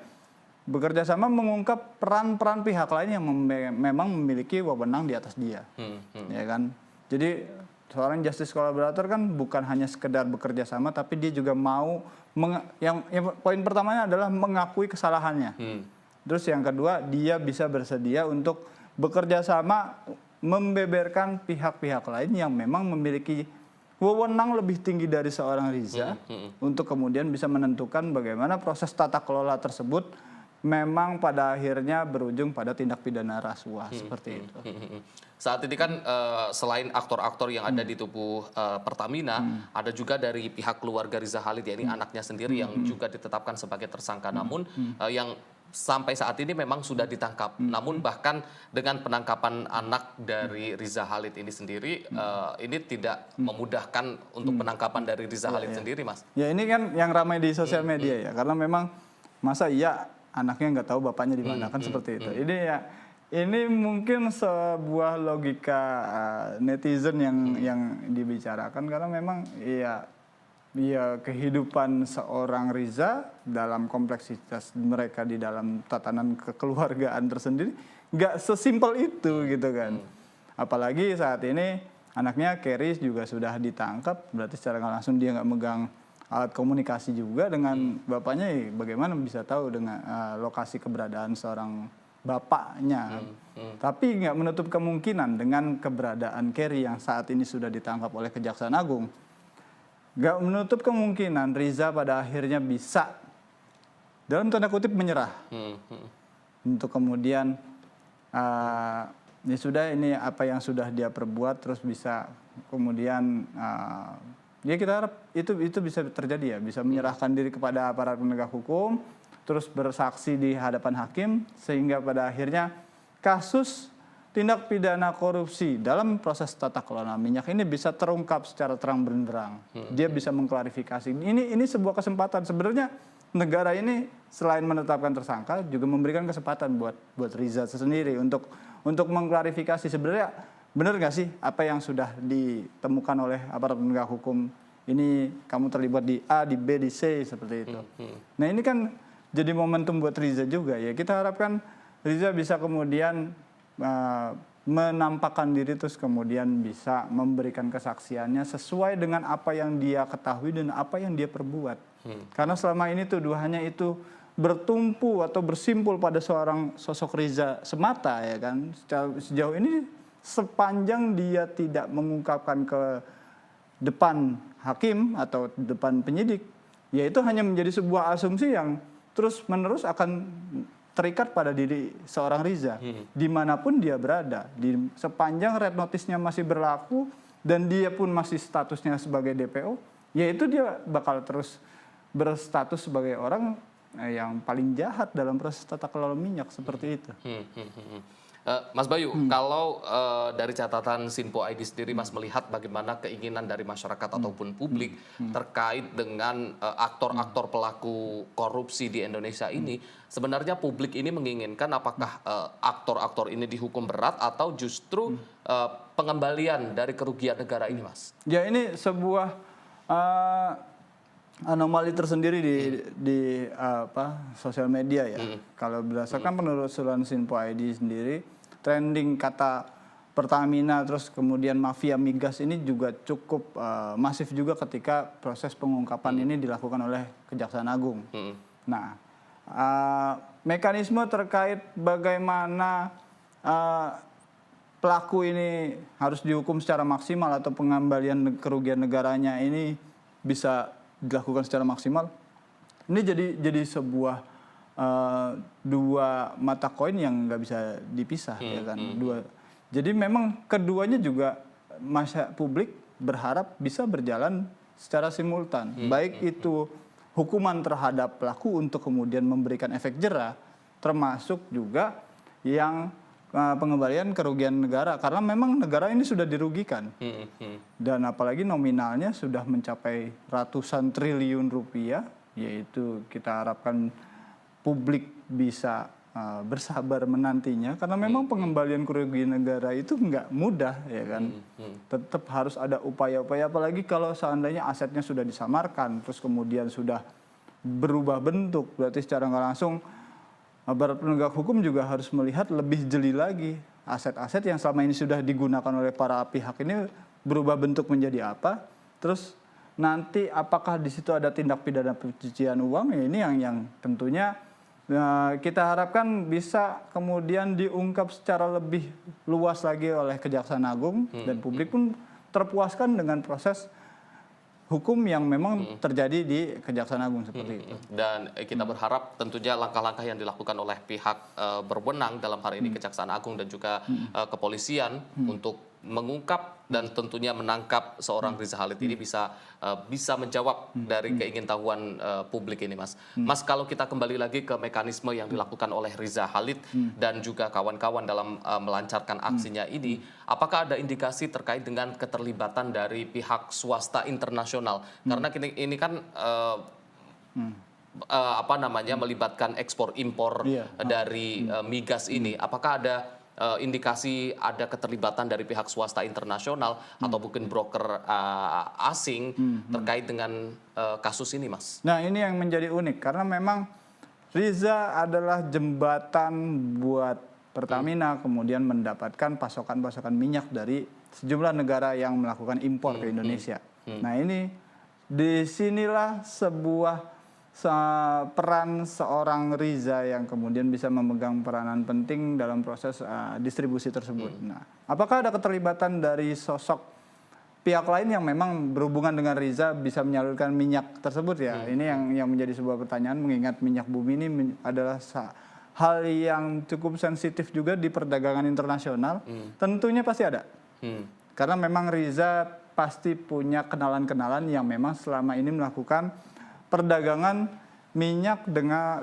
Speaker 2: bekerja sama mengungkap peran-peran pihak lain yang memang memiliki wewenang di atas dia. Ya kan? Jadi seorang justice kolaborator kan bukan hanya sekedar bekerja sama, tapi dia juga mau yang poin pertamanya adalah mengakui kesalahannya. Terus yang kedua, dia bisa bersedia untuk bekerja sama membeberkan pihak-pihak lain yang memang memiliki wewenang lebih tinggi dari seorang Riza untuk kemudian bisa menentukan bagaimana proses tata kelola tersebut memang pada akhirnya berujung pada tindak pidana rasuah seperti itu.
Speaker 1: Saat ini kan selain aktor-aktor yang ada di tubuh Pertamina, ada juga dari pihak keluarga Riza Khalid, yakni anaknya sendiri yang juga ditetapkan sebagai tersangka. Namun yang sampai saat ini memang sudah ditangkap. Namun bahkan dengan penangkapan anak dari Riza Khalid ini sendiri, ini tidak memudahkan untuk penangkapan dari Riza Khalid sendiri, Mas.
Speaker 2: Ya ini kan yang ramai di sosial media ya, karena memang masa iya anaknya nggak tahu bapaknya di mana kan seperti itu. Ini mungkin sebuah logika netizen yang dibicarakan karena memang ya kehidupan seorang Riza dalam kompleksitas mereka di dalam tatanan kekeluargaan tersendiri nggak sesimpel itu gitu kan. Apalagi saat ini anaknya Keris juga sudah ditangkap, berarti secara nggak langsung dia nggak megang alat komunikasi juga dengan bapaknya. Bagaimana bisa tahu dengan lokasi keberadaan seorang bapaknya. Tapi nggak menutup kemungkinan dengan keberadaan Kerry yang saat ini sudah ditangkap oleh Kejaksaan Agung, nggak menutup kemungkinan Riza pada akhirnya bisa dalam tanda kutip menyerah untuk kemudian ya sudah, ini apa yang sudah dia perbuat, terus bisa kemudian ya kita harap itu bisa terjadi ya, bisa menyerahkan diri kepada aparat penegak hukum, terus bersaksi di hadapan hakim sehingga pada akhirnya kasus tindak pidana korupsi dalam proses tata kelola minyak ini bisa terungkap secara terang benderang. Dia bisa mengklarifikasi. Ini sebuah kesempatan sebenarnya. Negara ini selain menetapkan tersangka juga memberikan kesempatan buat Riza sendiri untuk mengklarifikasi sebenarnya benar nggak sih apa yang sudah ditemukan oleh aparat penegak hukum ini, kamu terlibat di A, di B, di C seperti itu. Nah ini kan jadi momentum buat Riza juga ya. Kita harapkan Riza bisa kemudian menampakkan diri terus kemudian bisa memberikan kesaksiannya sesuai dengan apa yang dia ketahui dan apa yang dia perbuat. Karena selama ini tuduhannya itu bertumpu atau bersimpul pada seorang sosok Riza semata ya kan. Sejauh ini sepanjang dia tidak mengungkapkan ke depan hakim atau depan penyidik, ya itu hanya menjadi sebuah asumsi yang terus-menerus akan terikat pada diri seorang Riza dimanapun dia berada. Sepanjang red notice-nya masih berlaku dan dia pun masih statusnya sebagai DPO, ya itu dia bakal terus berstatus sebagai orang yang paling jahat dalam proses tata kelola minyak seperti itu.
Speaker 1: Mas Bayu, kalau dari catatan Sinpo ID sendiri, Mas melihat bagaimana keinginan dari masyarakat ataupun publik terkait dengan aktor-aktor pelaku korupsi di Indonesia ini, sebenarnya publik ini menginginkan apakah aktor-aktor ini dihukum berat atau justru pengembalian dari kerugian negara ini, Mas? Ya ini sebuah anomali tersendiri di sosial media ya. Kalau berdasarkan penelusuran Sinpo ID sendiri, trending kata Pertamina terus kemudian mafia migas ini juga cukup masif juga ketika proses pengungkapan ini dilakukan oleh Kejaksaan Agung. Nah, mekanisme terkait bagaimana pelaku ini harus dihukum secara maksimal atau pengembalian kerugian negaranya ini bisa dilakukan secara maksimal. Ini jadi sebuah dua mata koin yang nggak bisa dipisah ya kan. Jadi memang keduanya juga publik berharap bisa berjalan
Speaker 2: secara simultan. Baik itu hukuman terhadap pelaku untuk kemudian memberikan efek jera, termasuk juga yang pengembalian kerugian negara, karena memang negara ini sudah dirugikan. Dan apalagi nominalnya sudah mencapai ratusan triliun rupiah, yaitu kita harapkan publik bisa bersabar menantinya, karena memang pengembalian kerugian negara itu nggak mudah, ya kan. Tetap harus ada upaya-upaya, apalagi kalau seandainya asetnya sudah disamarkan, terus kemudian sudah berubah bentuk, berarti secara nggak langsung aparat penegak hukum juga harus melihat lebih jeli lagi aset-aset yang selama ini sudah digunakan oleh para pihak ini berubah bentuk menjadi apa, terus nanti apakah di situ ada tindak pidana pencucian uang, ya ini yang tentunya kita harapkan bisa kemudian diungkap secara lebih luas lagi oleh Kejaksaan Agung, dan publik pun terpuaskan dengan proses hukum yang memang terjadi di Kejaksaan Agung seperti itu.
Speaker 1: Dan kita berharap tentunya langkah-langkah yang dilakukan oleh pihak berwenang dalam hari ini Kejaksaan Agung dan juga kepolisian untuk mengungkap dan tentunya menangkap seorang Riza Khalid ini bisa menjawab dari keingintahuan publik ini, Mas. Mas, kalau kita kembali lagi ke mekanisme yang dilakukan oleh Riza Khalid dan juga kawan-kawan dalam melancarkan aksinya ini, apakah ada indikasi terkait dengan keterlibatan dari pihak swasta internasional? Karena ini kan melibatkan ekspor impor dari migas ini. Apakah ada indikasi ada keterlibatan dari pihak swasta internasional atau mungkin broker asing terkait dengan kasus ini, Mas?
Speaker 2: Nah, ini yang menjadi unik karena memang Riza adalah jembatan buat Pertamina kemudian mendapatkan pasokan-pasokan minyak dari sejumlah negara yang melakukan impor ke Indonesia. Nah, ini disinilah sebuah peran seorang Riza yang kemudian bisa memegang peranan penting dalam proses distribusi tersebut. Nah, apakah ada keterlibatan dari sosok pihak lain yang memang berhubungan dengan Riza bisa menyalurkan minyak tersebut ya? Ini yang menjadi sebuah pertanyaan, mengingat minyak bumi ini adalah hal yang cukup sensitif juga di perdagangan internasional. Tentunya pasti ada. Karena memang Riza pasti punya kenalan-kenalan yang memang selama ini melakukan perdagangan minyak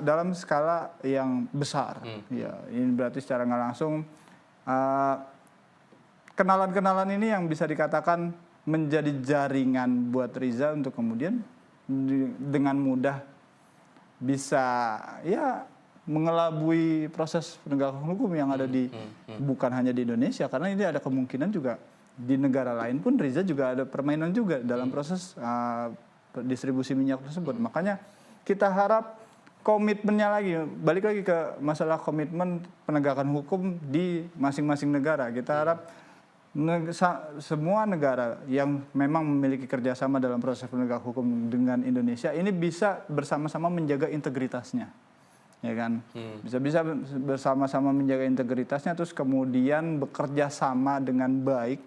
Speaker 2: dalam skala yang besar. Ya, ini berarti secara nggak langsung kenalan-kenalan ini yang bisa dikatakan menjadi jaringan buat Riza untuk kemudian dengan mudah bisa ya mengelabui proses penegakan hukum yang ada bukan hanya di Indonesia, karena ini ada kemungkinan juga di negara lain pun Riza juga ada permainan juga dalam proses distribusi minyak tersebut. Makanya kita harap komitmennya lagi, balik lagi ke masalah komitmen penegakan hukum di masing-masing negara. Kita harap semua negara yang memang memiliki kerjasama dalam proses penegakan hukum dengan Indonesia ini bisa bersama-sama menjaga integritasnya, ya kan? Bisa bersama-sama menjaga integritasnya, terus kemudian bekerja sama dengan baik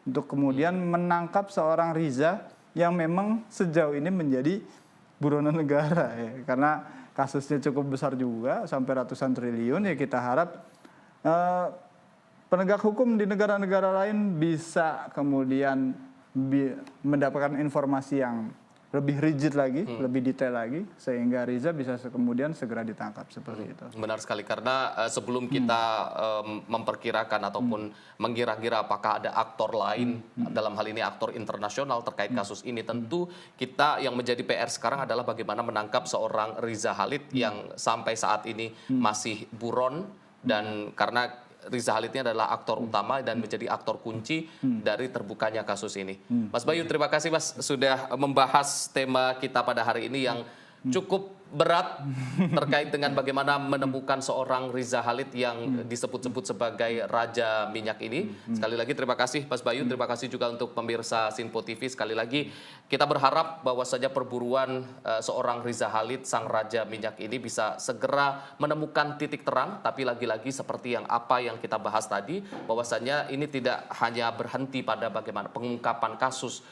Speaker 2: untuk kemudian menangkap seorang Riza yang memang sejauh ini menjadi buronan negara ya. Karena kasusnya cukup besar juga sampai ratusan triliun, ya kita harap penegak hukum di negara-negara lain bisa kemudian mendapatkan informasi yang lebih rigid lagi, lebih detail lagi, sehingga Riza bisa kemudian segera ditangkap seperti itu.
Speaker 1: Benar sekali, karena sebelum kita memperkirakan ataupun mengira-gira apakah ada aktor lain, dalam hal ini aktor internasional terkait kasus ini, tentu kita yang menjadi PR sekarang adalah bagaimana menangkap seorang Riza Khalid yang sampai saat ini masih buron, dan karena Riza Khalid ini adalah aktor utama dan menjadi aktor kunci dari terbukanya kasus ini. Mas Bayu, terima kasih Mas sudah membahas tema kita pada hari ini yang cukup berat terkait dengan bagaimana menemukan seorang Riza Khalid yang disebut-sebut sebagai Raja Minyak ini. Sekali lagi terima kasih Mas Bayu, terima kasih juga untuk pemirsa Sinpo TV. Sekali lagi kita berharap bahwasanya perburuan seorang Riza Khalid, sang Raja Minyak ini bisa segera menemukan titik terang. Tapi lagi-lagi seperti apa yang kita bahas tadi, bahwasanya ini tidak hanya berhenti pada bagaimana pengungkapan kasus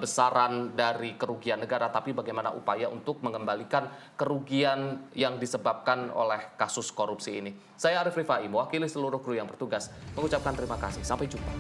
Speaker 1: besaran dari kerugian negara, tapi bagaimana upaya untuk mengembalikan kerugian yang disebabkan oleh kasus korupsi ini. Saya Arif Rifai, mewakili seluruh kru yang bertugas, mengucapkan terima kasih. Sampai jumpa.